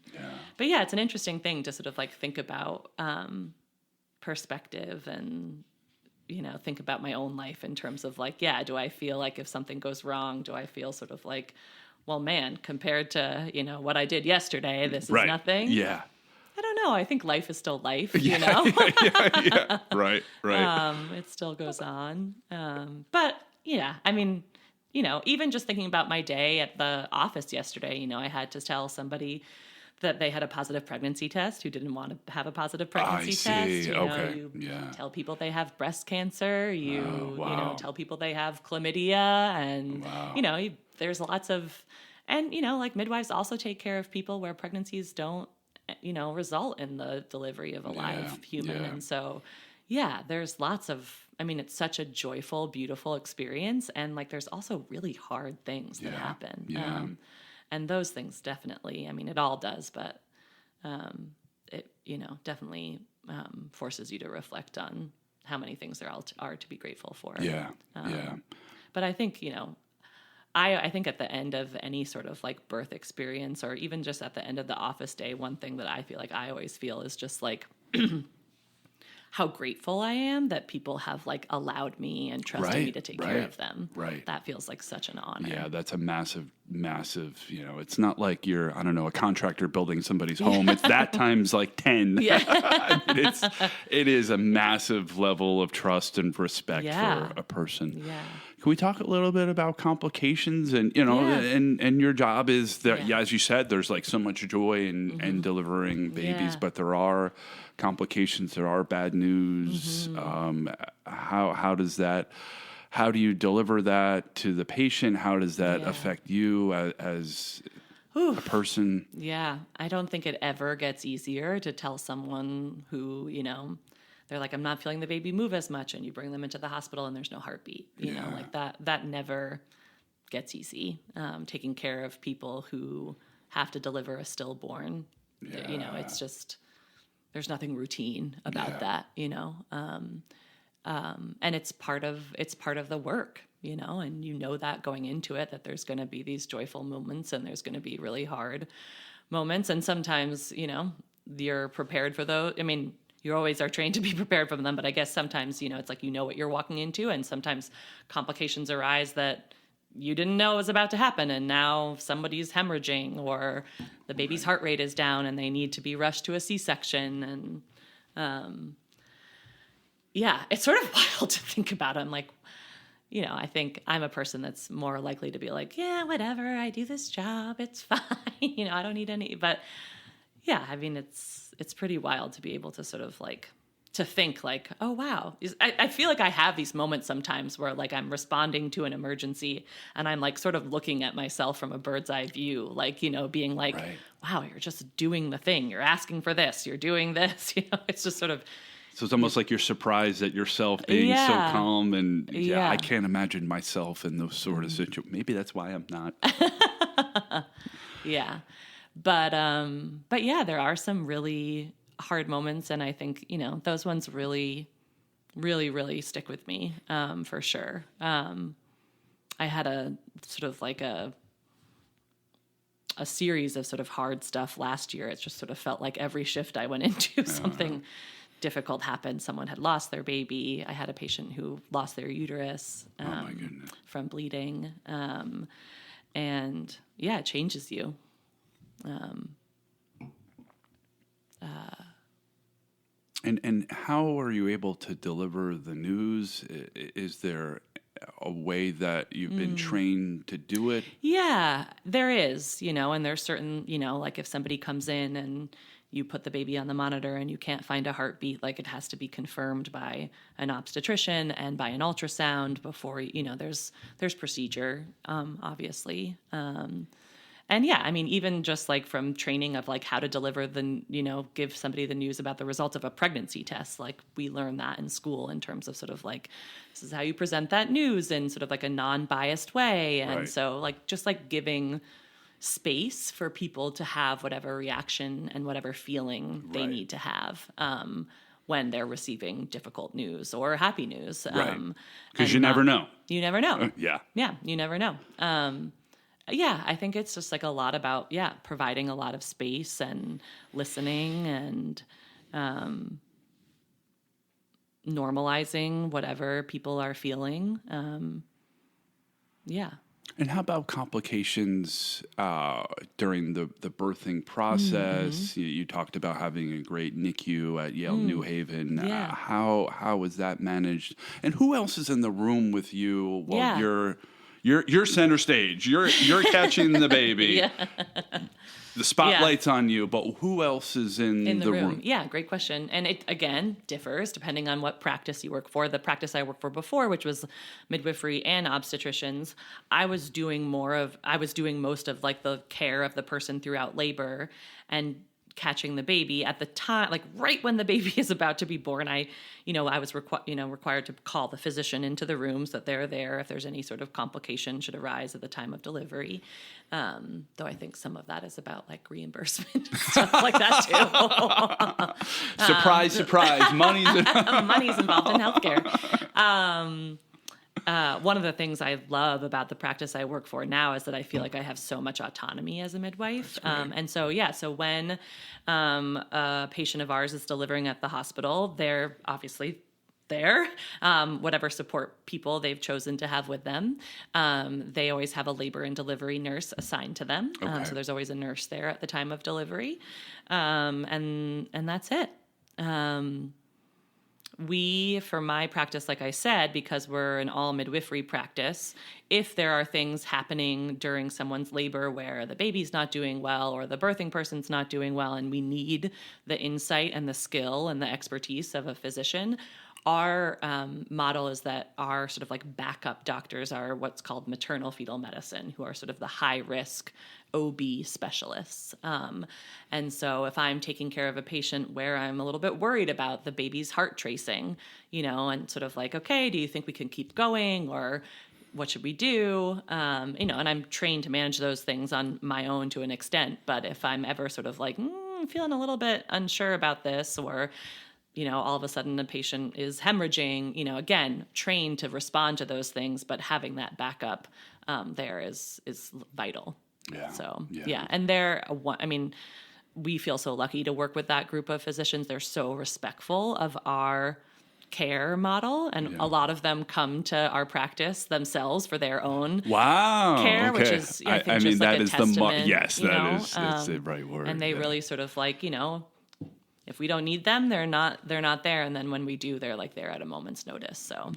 but it's an interesting thing to sort of like think about perspective and think about my own life in terms of like, do I feel like if something goes wrong, do I feel sort of like, well, man, compared to, what I did yesterday, this is nothing. Yeah. I don't know. I think life is still life, Yeah. Right. It still goes on. But I mean, even just thinking about my day at the office yesterday, I had to tell somebody that they had a positive pregnancy test who didn't want to have a positive pregnancy test. You tell people they have breast cancer. You tell people they have chlamydia, and there's lots of, and like midwives also take care of people where pregnancies don't result in the delivery of a live human, and so there's lots of. I mean, it's such a joyful, beautiful experience, and like there's also really hard things that happen. And those things definitely, I mean, it all does, but it, definitely forces you to reflect on how many things there are to be grateful for. But I think, I think at the end of any sort of like birth experience or even just at the end of the office day, one thing that I feel like I always feel is just like how grateful I am that people have like allowed me and trusted me to take care of them. Right. That feels like such an honor. Yeah, that's a massive, it's not like you're, I don't know, a contractor building somebody's home. It's that times like 10. Yeah. I mean, it is a massive level of trust and respect for a person. Yeah. Can we talk a little bit about complications and, and your job is that, as you said, there's like so much joy in delivering babies, but there are complications, there are bad news. How do you deliver that to the patient? How does that affect you as a person? Yeah, I don't think it ever gets easier to tell someone who, they're like, I'm not feeling the baby move as much, and you bring them into the hospital and there's no heartbeat. You know, like that never gets easy. Taking care of people who have to deliver a stillborn, it's just, there's nothing routine about that, and it's part of the work, and that going into it, that there's going to be these joyful moments and there's going to be really hard moments. And sometimes, you're prepared for those. I mean, you always are trained to be prepared for them, but I guess sometimes, it's like, what you're walking into, and sometimes complications arise that you didn't know was about to happen, and now somebody's hemorrhaging or the baby's heart rate is down and they need to be rushed to a C-section. And it's sort of wild to think about. I'm like, I think I'm a person that's more likely to be like, yeah, whatever, I do this job, it's fine. I don't need any, but I mean, it's pretty wild to be able to sort of like, to think like, oh, wow. I feel like I have these moments sometimes where like I'm responding to an emergency and I'm like sort of looking at myself from a bird's eye view, like, being like, wow, you're just doing the thing. You're asking for this. You're doing this. It's just sort of So it's almost like you're surprised at yourself being so calm, and I can't imagine myself in those sort of situations. Maybe that's why I'm not. Yeah. But yeah, there are some really hard moments, and I think, those ones really, really, really stick with me, for sure. I had a sort of like a series of sort of hard stuff last year. It just sort of felt like every shift I went into, something difficult happened. Someone had lost their baby. I had a patient who lost their uterus from bleeding. And yeah, it changes you. And how are you able to deliver the news? Is there a way that you've been trained to do it? Yeah, there is, and there's certain, like if somebody comes in and you put the baby on the monitor and you can't find a heartbeat, like it has to be confirmed by an obstetrician and by an ultrasound before, there's procedure, obviously. And yeah, I mean, even just like from training of like how to deliver give somebody the news about the results of a pregnancy test, like we learn that in school in terms of sort of like, this is how you present that news in sort of like a non-biased way. And so like, just like giving space for people to have whatever reaction and whatever feeling they need to have, when they're receiving difficult news or happy news. Because you never know. You never know. Yeah, you never know. Yeah, I think it's just like a lot about, providing a lot of space and listening and normalizing whatever people are feeling. Yeah. And how about complications during the birthing process? Mm-hmm. You talked about having a great NICU at Yale New Haven. Yeah. How was that managed? And who else is in the room with you while you're center stage? You're catching the baby. The spotlight's on you, but who else is in the room? Yeah, great question. And it, again, differs depending on what practice you work for. The practice I worked for before, which was midwifery and obstetricians, I was doing most of like the care of the person throughout labor and catching the baby at the time, like right when the baby is about to be born. I was required to call the physician into the room so that they're there if there's any sort of complication should arise at the time of delivery. Though I think some of that is about like reimbursement and stuff like that too. Surprise, money's involved in healthcare. One of the things I love about the practice I work for now is that I feel like I have so much autonomy as a midwife. And so when a patient of ours is delivering at the hospital, they're obviously there, whatever support people they've chosen to have with them. They always have a labor and delivery nurse assigned to them. So there's always a nurse there at the time of delivery. And that's it. We, for my practice, like I said, because we're an all midwifery practice, if there are things happening during someone's labor where the baby's not doing well or the birthing person's not doing well and we need the insight and the skill and the expertise of a physician, our model is that our sort of like backup doctors are what's called maternal fetal medicine, who are sort of the high risk OB specialists. And so if I'm taking care of a patient where I'm a little bit worried about the baby's heart tracing, and sort of like, okay, do you think we can keep going, or what should we do? And I'm trained to manage those things on my own to an extent. But if I'm ever sort of like, feeling a little bit unsure about this, or all of a sudden a patient is hemorrhaging, again, trained to respond to those things, but having that backup there is vital. Yeah. So, and we feel so lucky to work with that group of physicians. They're so respectful of our care model, and a lot of them come to our practice themselves for their own care, which is, I think, just like a testament. That's the right word. And they really sort of like, if we don't need them, they're not there. And then when we do, they're like there at a moment's notice. So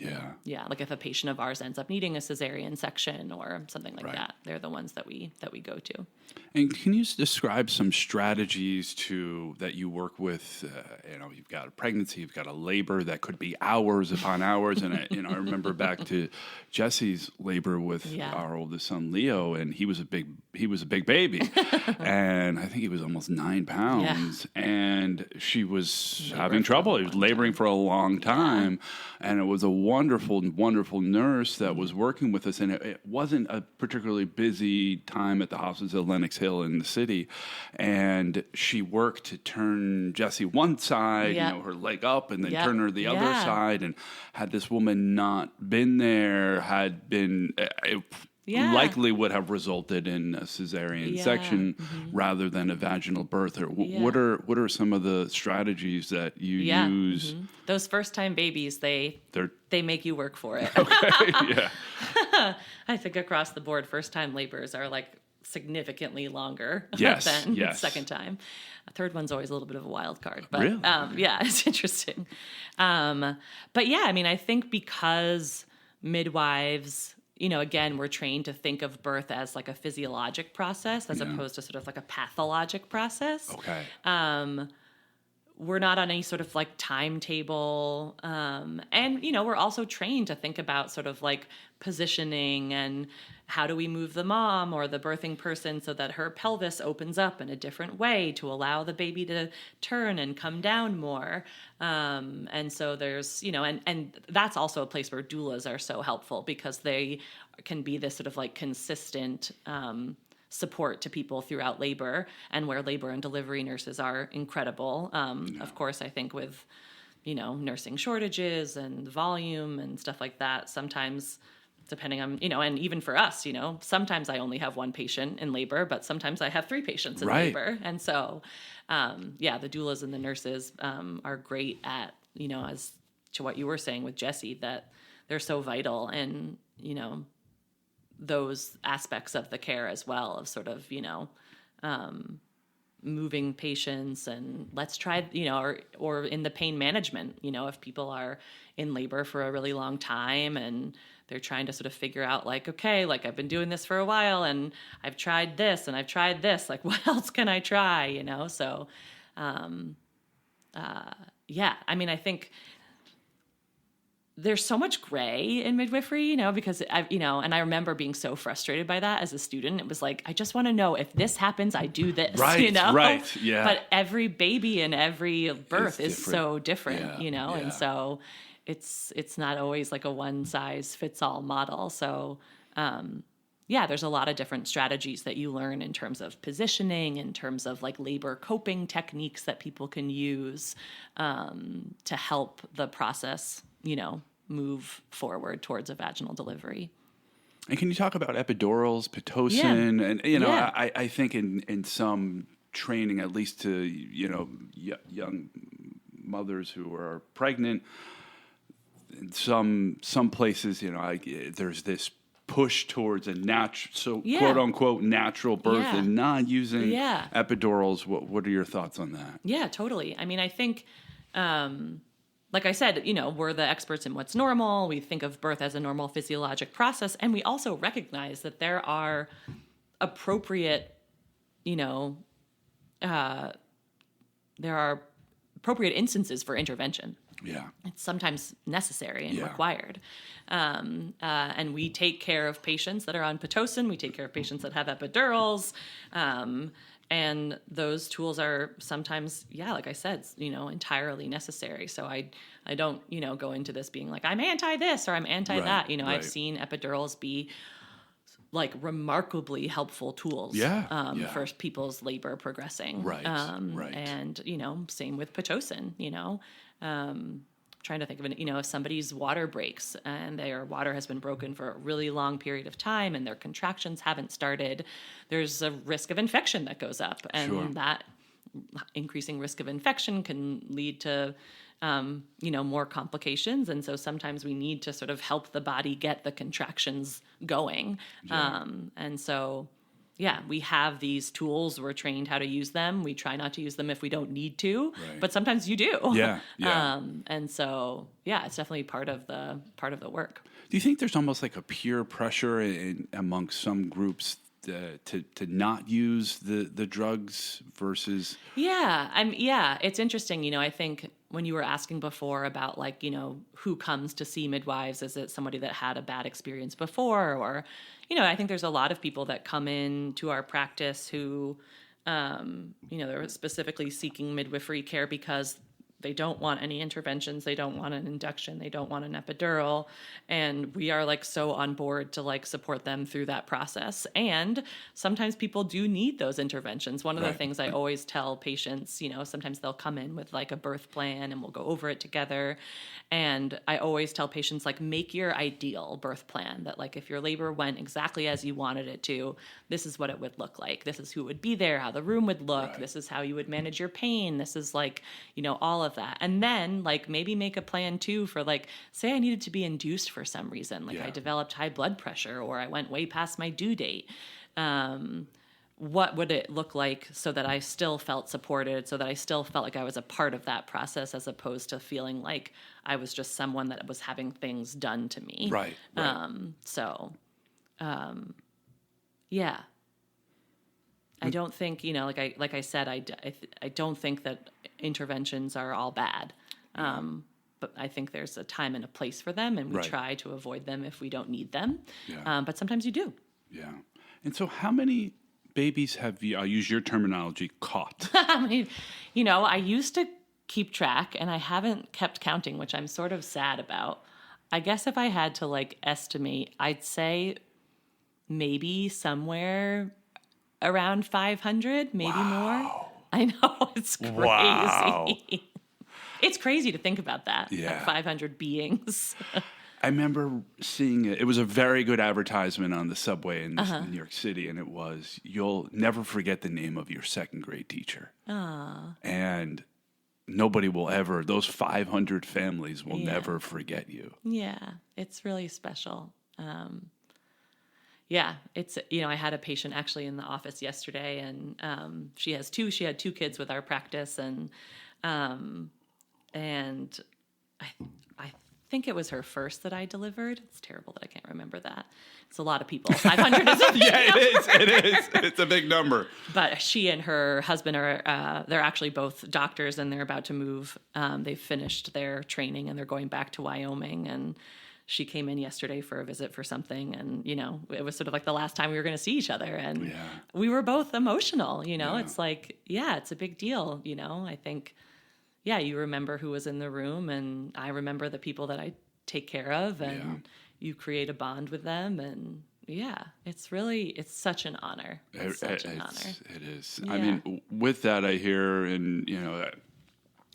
like if a patient of ours ends up needing a cesarean section or something like that, they're the ones that we go to. And can you describe some strategies that you work with? You've got a pregnancy, you've got a labor that could be hours upon hours. And I remember back to Jesse's labor with our oldest son Leo, and he was a big baby, and I think he was almost 9 pounds. And she was having trouble. She was laboring for a long time. And it was a wonderful, wonderful nurse that was working with us. And it wasn't a particularly busy time at the hospice at Lenox Hill in the city. And she worked to turn Jessie one side, her leg up, and then turn her the other side. And had this woman not been there, had been... likely would have resulted in a cesarean section rather than a vaginal birth. Or what are some of the strategies that you use? Those first time babies, they make you work for it. Okay, I think across the board, first time labors are like significantly longer than second time. A third one's always a little bit of a wild card, but really? It's interesting. But yeah, I mean, I think because midwives, again, we're trained to think of birth as like a physiologic process as opposed to sort of like a pathologic process. Okay. We're not on any sort of like timetable. And, we're also trained to think about sort of like positioning and how do we move the mom or the birthing person so that her pelvis opens up in a different way to allow the baby to turn and come down more. And so there's, and that's also a place where doulas are so helpful because they can be this sort of like consistent support to people throughout labor, and where labor and delivery nurses are incredible. Of course, I think with, nursing shortages and volume and stuff like that, sometimes depending on, and even for us, sometimes I only have one patient in labor, but sometimes I have 3 patients in labor. And so, the doulas and the nurses are great at, as to what you were saying with Jessie, that they're so vital and, those aspects of the care as well of sort of, moving patients and let's try, or in the pain management, if people are in labor for a really long time and they're trying to sort of figure out like, okay, like I've been doing this for a while and I've tried this and I've tried this, like what else can I try, So, I mean, I think there's so much gray in midwifery, because and I remember being so frustrated by that as a student. It was like, I just want to know if this happens, I do this, Right, yeah. But every baby and every birth is so different, Yeah. and so it's not always like a one size fits all model. So, there's a lot of different strategies that you learn in terms of positioning, in terms of like labor coping techniques that people can use to help the process, move forward towards a vaginal delivery. And can you talk about epidurals, Pitocin, and I think in some training, at least to young mothers who are pregnant, in some places, there's this push towards a quote unquote natural birth and not using epidurals. What are your thoughts on that? Yeah, totally. I mean, I think. Like I said, we're the experts in what's normal. We think of birth as a normal physiologic process. And we also recognize that there are appropriate, there are appropriate instances for intervention. Yeah. It's sometimes necessary and required. And we take care of patients that are on Pitocin. We take care of patients that have epidurals. And those tools are sometimes, like I said, entirely necessary. So I don't, go into this being like, I'm anti this or I'm anti that. I've seen epidurals be like remarkably helpful tools for people's labor progressing. Right. And, same with Pitocin, trying to think of it, if somebody's water breaks and their water has been broken for a really long period of time and their contractions haven't started, there's a risk of infection that goes up. And that increasing risk of infection can lead to, more complications. And so sometimes we need to sort of help the body get the contractions going. And so... we have these tools. We're trained how to use them. We try not to use them if we don't need to, but sometimes you do. And so, it's definitely part of the work. Do you think there's almost like a peer pressure amongst some groups to not use the drugs versus? It's interesting. I think when you were asking before about like, who comes to see midwives, is it somebody that had a bad experience before or, I think there's a lot of people that come in to our practice who They're specifically seeking midwifery care because they don't want any interventions. They don't want an induction. They don't want an epidural. And we are like so on board to like support them through that process. And sometimes people do need those interventions. One of the things I always tell patients, sometimes they'll come in with like a birth plan and we'll go over it together. And I always tell patients, like, make your ideal birth plan, that like if your labor went exactly as you wanted it to, this is what it would look like. This is who would be there, how the room would look. This is how you would manage your pain. This is like, all of that. And then like maybe make a plan too for like, say I needed to be induced for some reason, like I developed high blood pressure or I went way past my due date. What would it look like so that I still felt supported, so that I still felt like I was a part of that process, as opposed to feeling like I was just someone that was having things done to me. Right. Yeah. I don't think, like I said, I don't think that interventions are all bad. But I think there's a time and a place for them, and we try to avoid them if we don't need them. Yeah. But sometimes you do. Yeah. And so how many babies have you, I'll use your terminology, caught? I mean, I used to keep track, and I haven't kept counting, which I'm sort of sad about. I guess if I had to like estimate, I'd say maybe somewhere around 500, maybe more. I know, it's crazy. Wow. It's crazy to think about that. Yeah. Like 500 beings. I remember seeing it. It was a very good advertisement on the subway in New York City, and it was, you'll never forget the name of your second grade teacher. Aww. And nobody will ever, those 500 families will never forget you. Yeah, it's really special. Yeah, it's, I had a patient actually in the office yesterday, and she had two kids with our practice, and I think it was her first that I delivered. It's terrible that I can't remember that. It's a lot of people. 500 is a big number. It is. It's a big number. But she and her husband are, they're actually both doctors, and they're about to move. They've finished their training, and they're going back to Wyoming, and she came in yesterday for a visit for something, and, it was sort of like the last time we were going to see each other, and we were both emotional, It's like, it's a big deal, I think, you remember who was in the room, and I remember the people that I take care of, and you create a bond with them, and it's such an honor. It's such an honor. It is. Yeah. I mean, with that, I hear, and,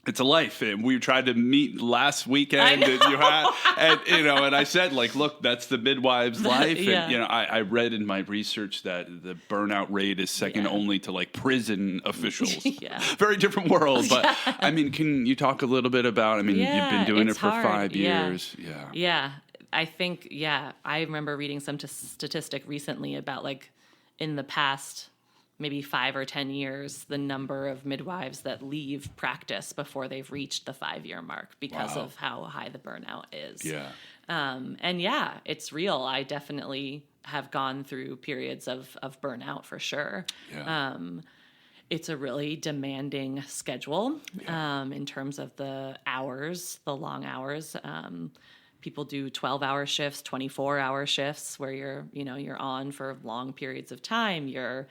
it's a life, and we tried to meet last weekend, and and I said, like, look, that's the midwife's life, and I read in my research that the burnout rate is second only to like prison officials. Very different world, but I mean, can you talk a little bit about? I mean, you've been doing it for hard. 5 years. Yeah. I think I remember reading some statistic recently about like in the past maybe 5 or 10 years, the number of midwives that leave practice before they've reached the 5-year mark because of how high the burnout is. Yeah. And it's real. I definitely have gone through periods of burnout for sure. Yeah. It's a really demanding schedule in terms of the hours, the long hours. People do 12-hour shifts, 24-hour shifts where you're on for long periods of time. You're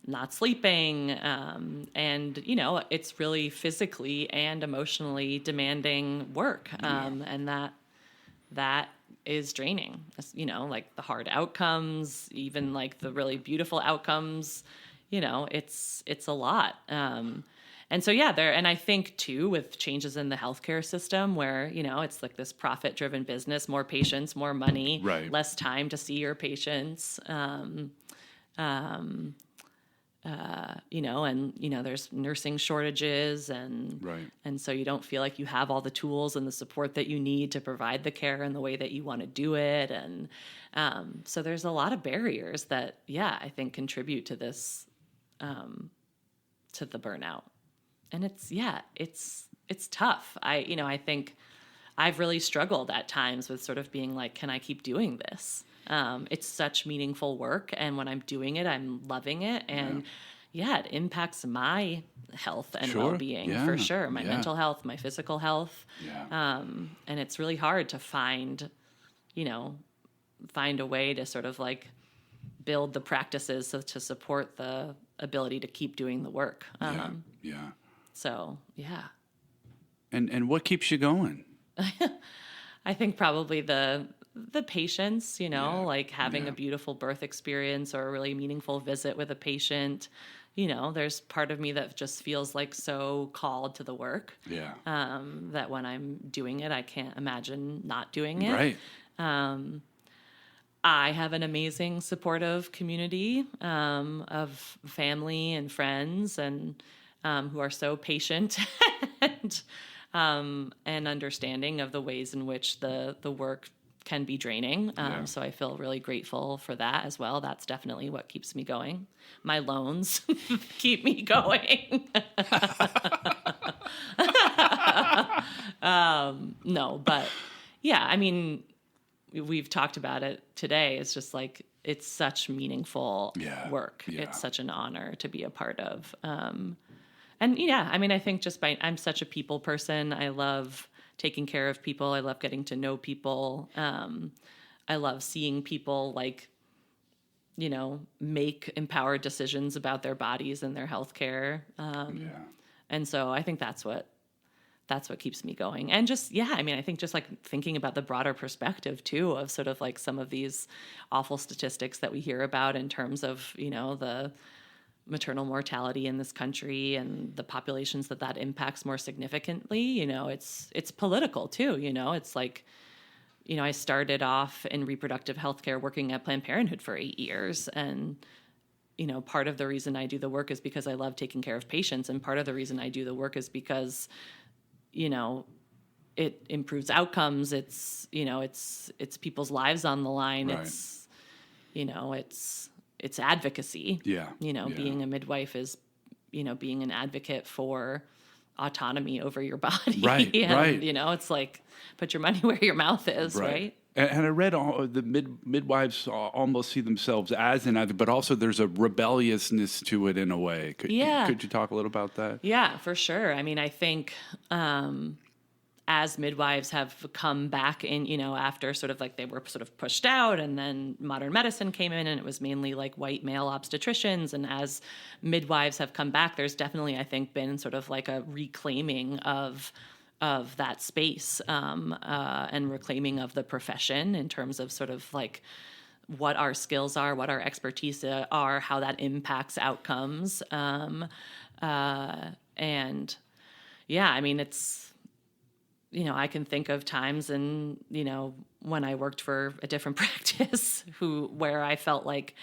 not sleeping, and it's really physically and emotionally demanding work, and that is draining. Like the hard outcomes, even like the really beautiful outcomes. It's a lot. And so and I think too, with changes in the healthcare system, where it's like this profit-driven business, more patients, more money, less time to see your patients. There's nursing shortages, and so you don't feel like you have all the tools and the support that you need to provide the care in the way that you want to do it. And so there's a lot of barriers that, I think contribute to this, to the burnout. And it's tough. I think I've really struggled at times with sort of being like, can I keep doing this? It's such meaningful work, and when I'm doing it, I'm loving it, and it impacts my health and well-being for sure. My mental health, my physical health, and it's really hard to find a way to sort of like build the practices to support the ability to keep doing the work. Yeah. So, yeah. And what keeps you going? I think probably the patience, Yeah. like having Yeah. a beautiful birth experience or a really meaningful visit with a patient. There's part of me that just feels like so called to the work. Yeah. That when I'm doing it, I can't imagine not doing it. Right. I have an amazing supportive community of family and friends and who are so patient and understanding of the ways in which the work can be draining. So I feel really grateful for that as well. That's definitely what keeps me going. My loans keep me going. No, but yeah, I mean, we've talked about it today. It's just like, it's such meaningful work. Yeah. It's such an honor to be a part of. And yeah, I mean, I think I'm such a people person. I love taking care of people. I love getting to know people. I love seeing people make empowered decisions about their bodies and their healthcare. And so I think that's what keeps me going. And just, I mean, I think just like thinking about the broader perspective too, of sort of like some of these awful statistics that we hear about in terms of, the maternal mortality in this country and the populations that impacts more significantly. It's political too. It's like, I started off in reproductive healthcare working at Planned Parenthood for 8 years. And, part of the reason I do the work is because I love taking care of patients. And part of the reason I do the work is because, it improves outcomes. It's people's lives on the line. Right. It's advocacy. Yeah. Being a midwife is, being an advocate for autonomy over your body. Right. And, Right. It's like, put your money where your mouth is, right? And I read the midwives almost see themselves as an advocate, but also there's a rebelliousness to it in a way. Could you talk a little about that? Yeah, for sure. I mean, I think as midwives have come back in, after sort of like they were sort of pushed out and then modern medicine came in and it was mainly like white male obstetricians. And as midwives have come back, there's definitely, I think, been sort of like a reclaiming of that space and reclaiming of the profession in terms of sort of like what our skills are, what our expertise are, how that impacts outcomes. And yeah, I mean, it's, I can think of times and, when I worked for a different practice where I felt like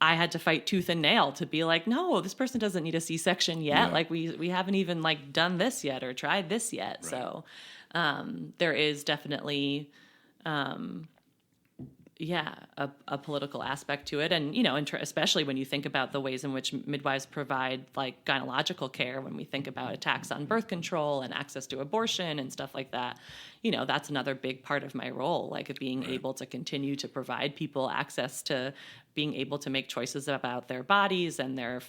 I had to fight tooth and nail to be like, no, this person doesn't need a C-section yet. Yeah. Like we haven't even like done this yet or tried this yet. Right. So there is definitely, a political aspect to it. And, especially when you think about the ways in which midwives provide like gynecological care, when we think about attacks on birth control and access to abortion and stuff like that, that's another big part of my role, like being able to continue to provide people access to being able to make choices about their bodies and their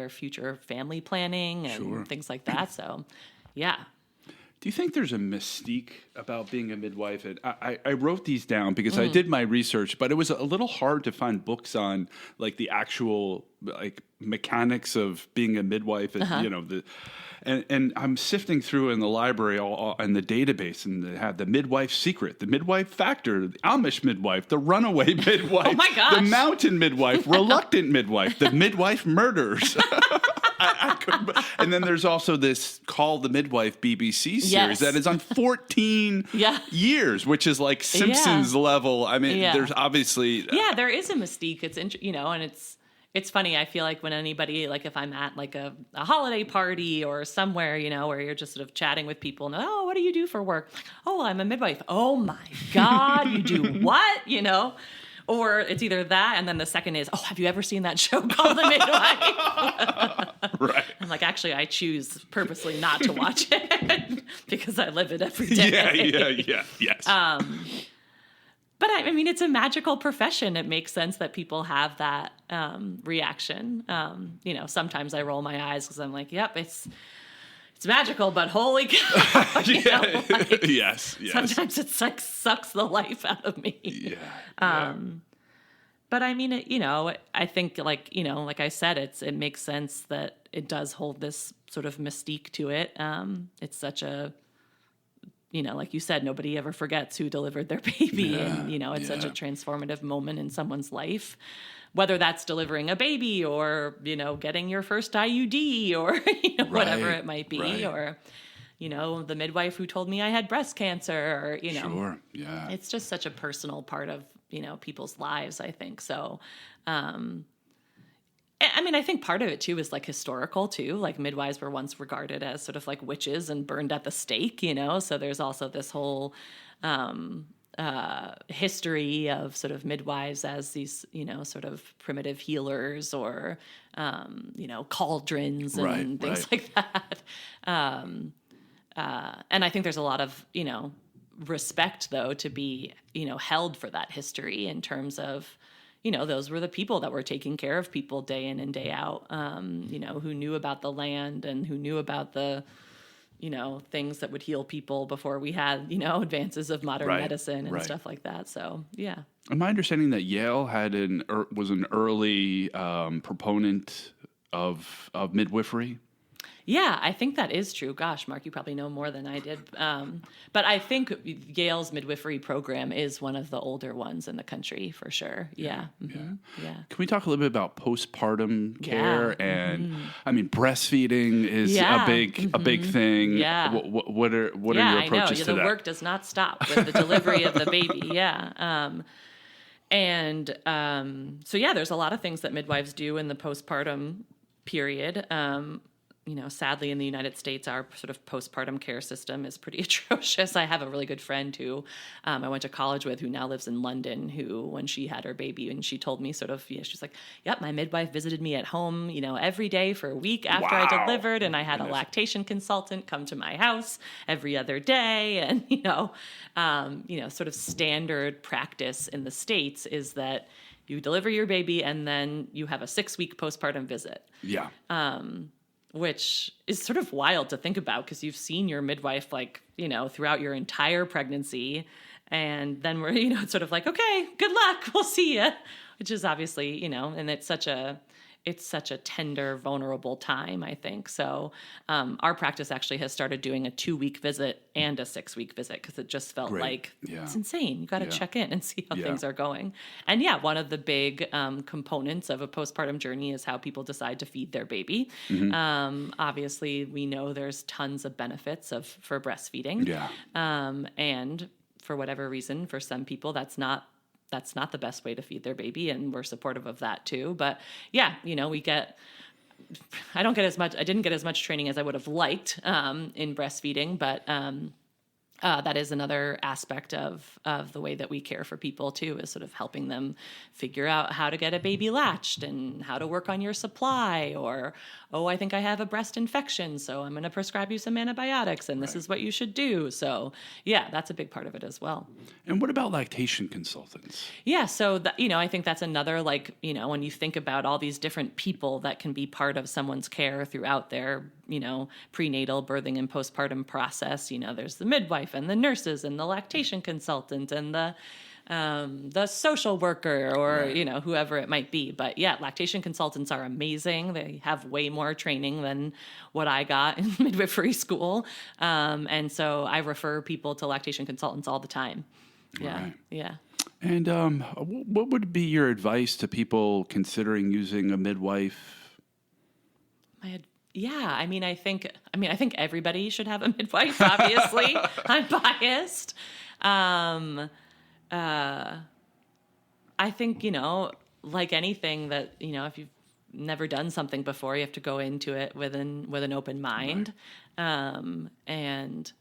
future family planning and things like that. So, yeah. Do you think there's a mystique about being a midwife? And I wrote these down because I did my research, but it was a little hard to find books on like the actual like mechanics of being a midwife. And, and I'm sifting through in the library and the database, and they have the midwife secret, the midwife factor, the Amish midwife, the runaway midwife, oh my gosh, the mountain midwife, reluctant midwife, the midwife murders. And then there's also this Call the Midwife BBC series that is on 14 years, which is like Simpsons level. I mean, there's obviously... there is a mystique. It's, and it's funny. I feel like when anybody, like if I'm at like a holiday party or somewhere, where you're just sort of chatting with people and, oh, what do you do for work? Oh, I'm a midwife. Oh my God, you do what? Or it's either that, and then the second is, oh, have you ever seen that show called The Midwife? Right. I'm like, actually, I choose purposely not to watch it because I live it every day. Yes. But I mean, it's a magical profession. It makes sense that people have that reaction. Sometimes I roll my eyes because I'm like, yep, it's magical, but holy cow. Yes. Sometimes it's like sucks the life out of me. Yeah. But I mean, I think like I said, it makes sense that it does hold this sort of mystique to it. It's such a, like you said, nobody ever forgets who delivered their baby. And, it's such a transformative moment in someone's life, whether that's delivering a baby or, getting your first IUD or, whatever it might be, or, the midwife who told me I had breast cancer, or, Sure. Yeah. It's just such a personal part of, people's lives, I think. So, I think part of it too is like historical too. Like midwives were once regarded as sort of like witches and burned at the stake, So there's also this whole history of sort of midwives as these, sort of primitive healers or, cauldrons and things like that. And I think there's a lot of, respect though to be, held for that history in terms of, those were the people that were taking care of people day in and day out, who knew about the land and who knew about the, things that would heal people before we had, advances of modern medicine and stuff like that. So, yeah. Am I understanding that Yale was an early proponent of midwifery? Yeah, I think that is true. Gosh, Mark, you probably know more than I did. But I think Yale's midwifery program is one of the older ones in the country for sure. Yeah. Mm-hmm. Yeah. Can we talk a little bit about postpartum care? And I mean, breastfeeding is a big thing. Yeah. What are your approaches to that? The work does not stop with the delivery of the baby. Yeah. So there's a lot of things that midwives do in the postpartum period. Sadly in the United States, our sort of postpartum care system is pretty atrocious. I have a really good friend who I went to college with who now lives in London, who when she had her baby and she told me sort of, she's like, yep, my midwife visited me at home, every day for a week after I delivered. And I had a lactation consultant come to my house every other day. And, sort of standard practice in the States is that you deliver your baby and then you have a 6-week postpartum visit. Yeah. Which is sort of wild to think about because you've seen your midwife throughout your entire pregnancy. And then we're, it's sort of like, okay, good luck. We'll see you, which is obviously, and it's such a tender, vulnerable time, I think. So our practice actually has started doing a 2-week visit and a 6-week visit because it just felt like it's insane. You got to check in and see how things are going. And one of the big components of a postpartum journey is how people decide to feed their baby. Mm-hmm. Obviously, we know there's tons of benefits for breastfeeding. Yeah. And for whatever reason, for some people, that's not the best way to feed their baby, and we're supportive of that too. But I didn't get as much training as I would have liked in breastfeeding, but that is another aspect of the way that we care for people too, is sort of helping them figure out how to get a baby latched and how to work on your supply, or, I think I have a breast infection, so I'm going to prescribe you some antibiotics and this is what you should do. So that's a big part of it as well. And what about lactation consultants? Yeah. So, I think that's another, when you think about all these different people that can be part of someone's care throughout their, prenatal, birthing, and postpartum process, there's the midwife and the nurses and the lactation consultant and the social worker or, whoever it might be. But lactation consultants are amazing. They have way more training than what I got in midwifery school. And so I refer people to lactation consultants all the time. Yeah. Right. Yeah. And what would be your advice to people considering using a midwife? I think everybody should have a midwife, obviously. I'm biased. I think, like anything that, if you've never done something before, you have to go into it with an open mind. Right.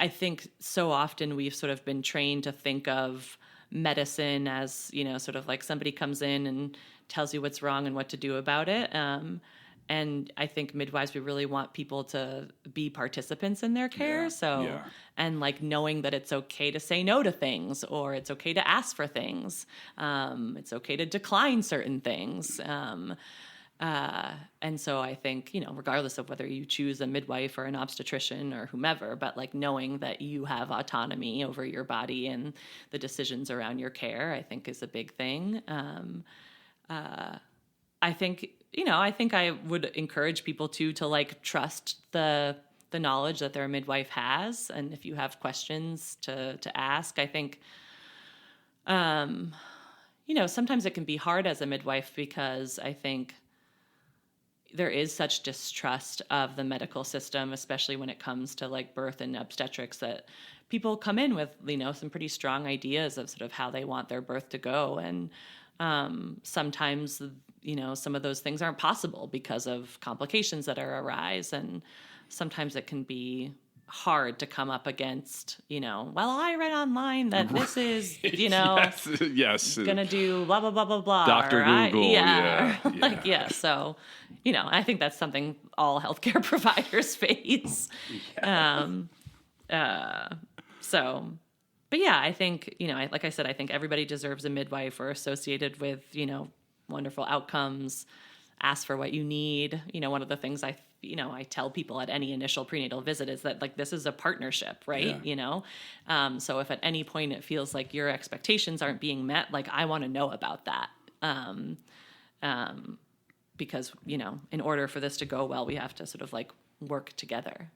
I think so often we've sort of been trained to think of medicine as, sort of like somebody comes in and tells you what's wrong and what to do about it. And I think midwives, we really want people to be participants in their care. And knowing that it's okay to say no to things, or it's okay to ask for things. It's okay to decline certain things. And so I think, regardless of whether you choose a midwife or an obstetrician or whomever, but like knowing that you have autonomy over your body and the decisions around your care, I think is a big thing. I think, I would encourage people to like trust the knowledge that their midwife has. And if you have questions to ask, I think, sometimes it can be hard as a midwife because I think there is such distrust of the medical system, especially when it comes to like birth and obstetrics, that people come in with, some pretty strong ideas of sort of how they want their birth to go. And sometimes, some of those things aren't possible because of complications that arise. And sometimes it can be hard to come up against, I read online that this is, yes, going to do blah, blah, blah, blah, blah. Dr. Google. So, I think that's something all healthcare providers face. But yeah, I think, like I said, I think everybody deserves a midwife or associated with, wonderful outcomes. Ask for what you need. One of the things I tell people at any initial prenatal visit is that like this is a partnership, right? Yeah. So if at any point it feels like your expectations aren't being met, like I want to know about that. Because, in order for this to go well, we have to sort of like work together.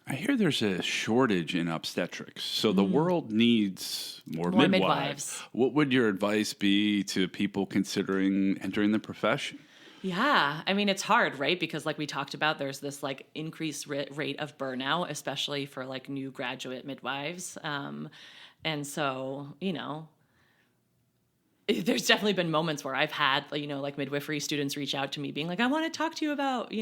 I hear there's a shortage in obstetrics, so the world needs more midwives. What would your advice be to people considering entering the profession? Yeah. I mean, it's hard, right? Because like we talked about, there's this like increased rate of burnout, especially for like new graduate midwives. And so, there's definitely been moments where I've had, like midwifery students reach out to me being like, I want to talk to you about,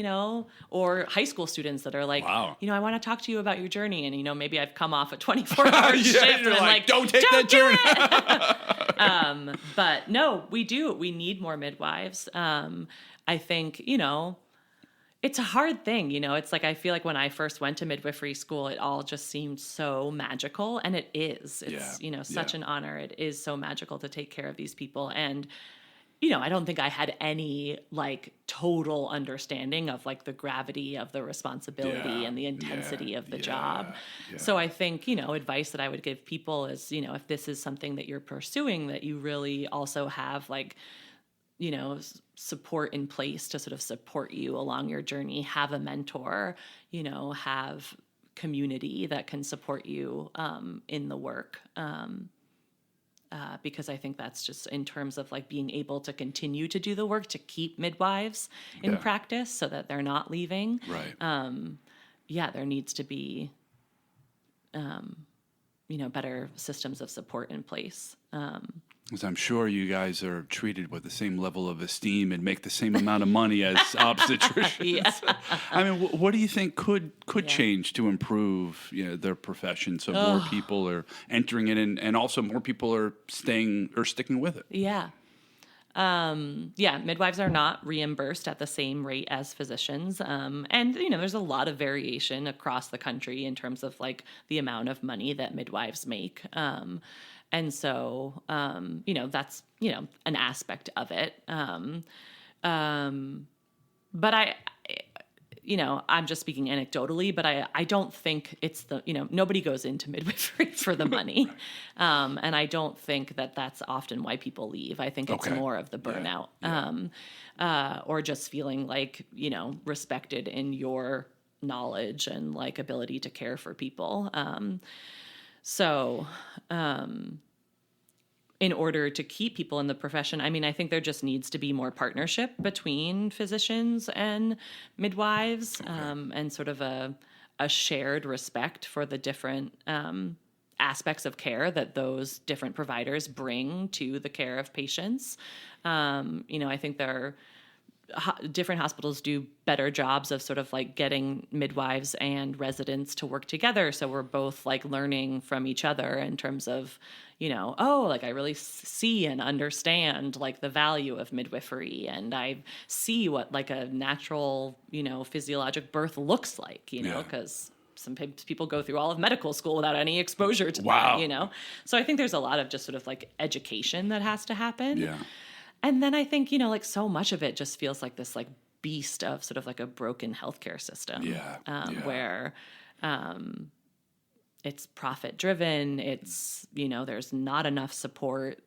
or high school students that are like, wow. I want to talk to you about your journey. And, maybe I've come off a 24-hour shift and I'm like, don't take that journey. But no, we do. We need more midwives. I think, it's a hard thing, it's like, I feel like when I first went to midwifery school, it all just seemed so magical, and it is, it's, such an honor. It is so magical to take care of these people. And, I don't think I had any like total understanding of like the gravity of the responsibility and the intensity of the job. Yeah. So I think, advice that I would give people is, if this is something that you're pursuing, that you really also have like, support in place to sort of support you along your journey, have a mentor, have community that can support you in the work. Because I think that's just in terms of like being able to continue to do the work, to keep midwives in practice so that they're not leaving. Right. There needs to be, better systems of support in place. Because I'm sure you guys are treated with the same level of esteem and make the same amount of money as obstetricians. I mean, what do you think could change to improve their profession so more people are entering it and also more people are sticking with it? Yeah. Midwives are not reimbursed at the same rate as physicians. And, there's a lot of variation across the country in terms of like the amount of money that midwives make. And so, that's, an aspect of it. But I'm just speaking anecdotally, but I don't think it's nobody goes into midwifery for the money. And I don't think that that's often why people leave. I think it's more of the burnout, or just feeling like, respected in your knowledge and like ability to care for people. In order to keep people in the profession, I mean, I think there just needs to be more partnership between physicians and midwives, and sort of a shared respect for the different aspects of care that those different providers bring to the care of patients. I think different hospitals do better jobs of sort of like getting midwives and residents to work together. So we're both like learning from each other in terms of, I really see and understand like the value of midwifery, and I see what like a natural, physiologic birth looks like, because some people go through all of medical school without any exposure to that, So I think there's a lot of just sort of like education that has to happen. Yeah. And then I think, you know, like so much of it just feels like this like beast of sort of like a broken healthcare system. Where it's profit driven. It's, you know, there's not enough support.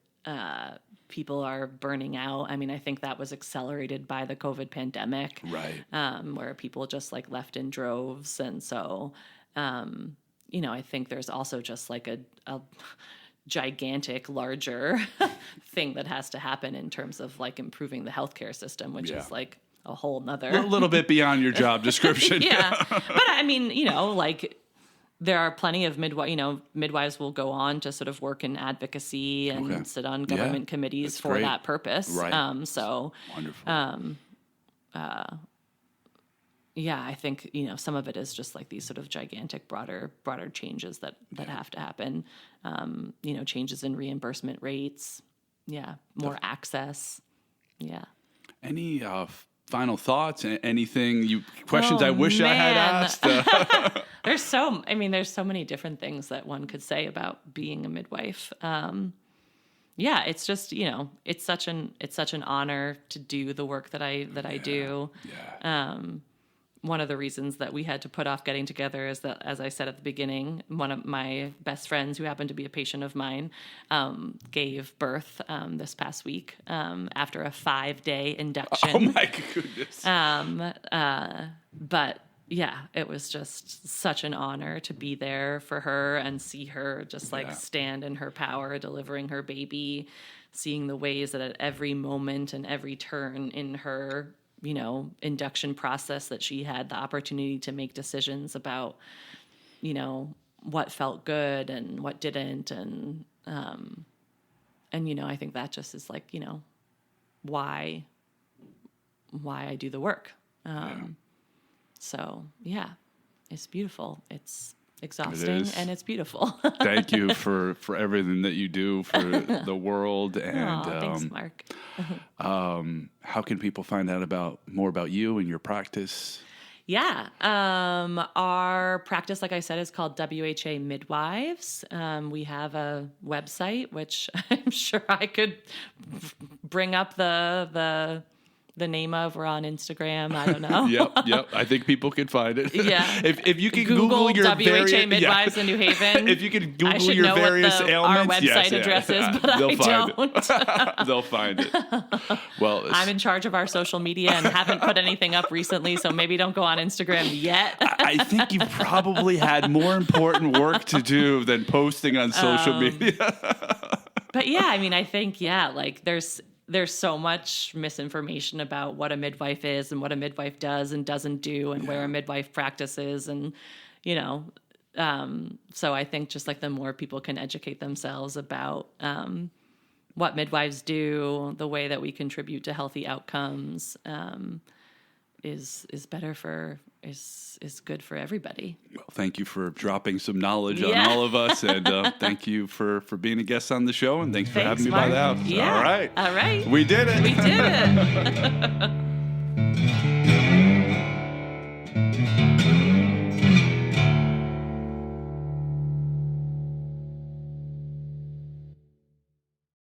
People are burning out. I mean, I think that was accelerated by the COVID pandemic, Right. Where people just like left in droves. And so, you know, I think there's also just like a gigantic, larger thing that has to happen in terms of like improving the healthcare system, which is like a whole nother. A little bit beyond your job description. Yeah. But I mean, you know, like there are plenty of midwives will go on to sort of work in advocacy and sit on government committees for that purpose. Right. So Wonderful. yeah, I think, you know, some of it is just like these sort of gigantic, broader changes that have to happen. You know, changes in reimbursement rates. Yeah. More access. Yeah. Any final thoughts? Anything questions I wish I had asked? There's so many different things that one could say about being a midwife. Yeah, it's just, you know, it's such an honor to do the work that I do. Yeah. One of the reasons that we had to put off getting together is that, as I said at the beginning, one of my best friends, who happened to be a patient of mine, gave birth this past week after a 5-day induction. Oh my goodness. But yeah, it was just such an honor to be there for her and see her just like stand in her power, delivering her baby, seeing the ways that at every moment and every turn in her, you know, induction process that she had the opportunity to make decisions about, you know, what felt good and what didn't. And, you know, I think that just is like, you know, why I do the work. So yeah, it's beautiful. It's exhausting and it's beautiful. Thank you for everything that you do for the world. And thanks, Mark. How can people find out more about you and your practice? Yeah. Our practice, like I said, is called WHA Midwives. We have a website, which I'm sure I could bring up the name of. We're on Instagram. I don't know. Yep. I think people can find it. Yeah. If you can Google your WHA Midwives in New Haven. If you can Google your various ailments, our website address is, but they'll I find don't. It. They'll find it. Well, I'm in charge of our social media and haven't put anything up recently, so maybe don't go on Instagram yet. I think you probably had more important work to do than posting on social media. But yeah, I mean, I think, like there's so much misinformation about what a midwife is and what a midwife does and doesn't do and where a midwife practices. And, you know, so I think just like the more people can educate themselves about what midwives do, the way that we contribute to healthy outcomes is good for everybody. Well, thank you for dropping some knowledge on all of us, and thank you for being a guest on the show, and thanks for having me by the house. Yeah. All right. We We did it. We did it.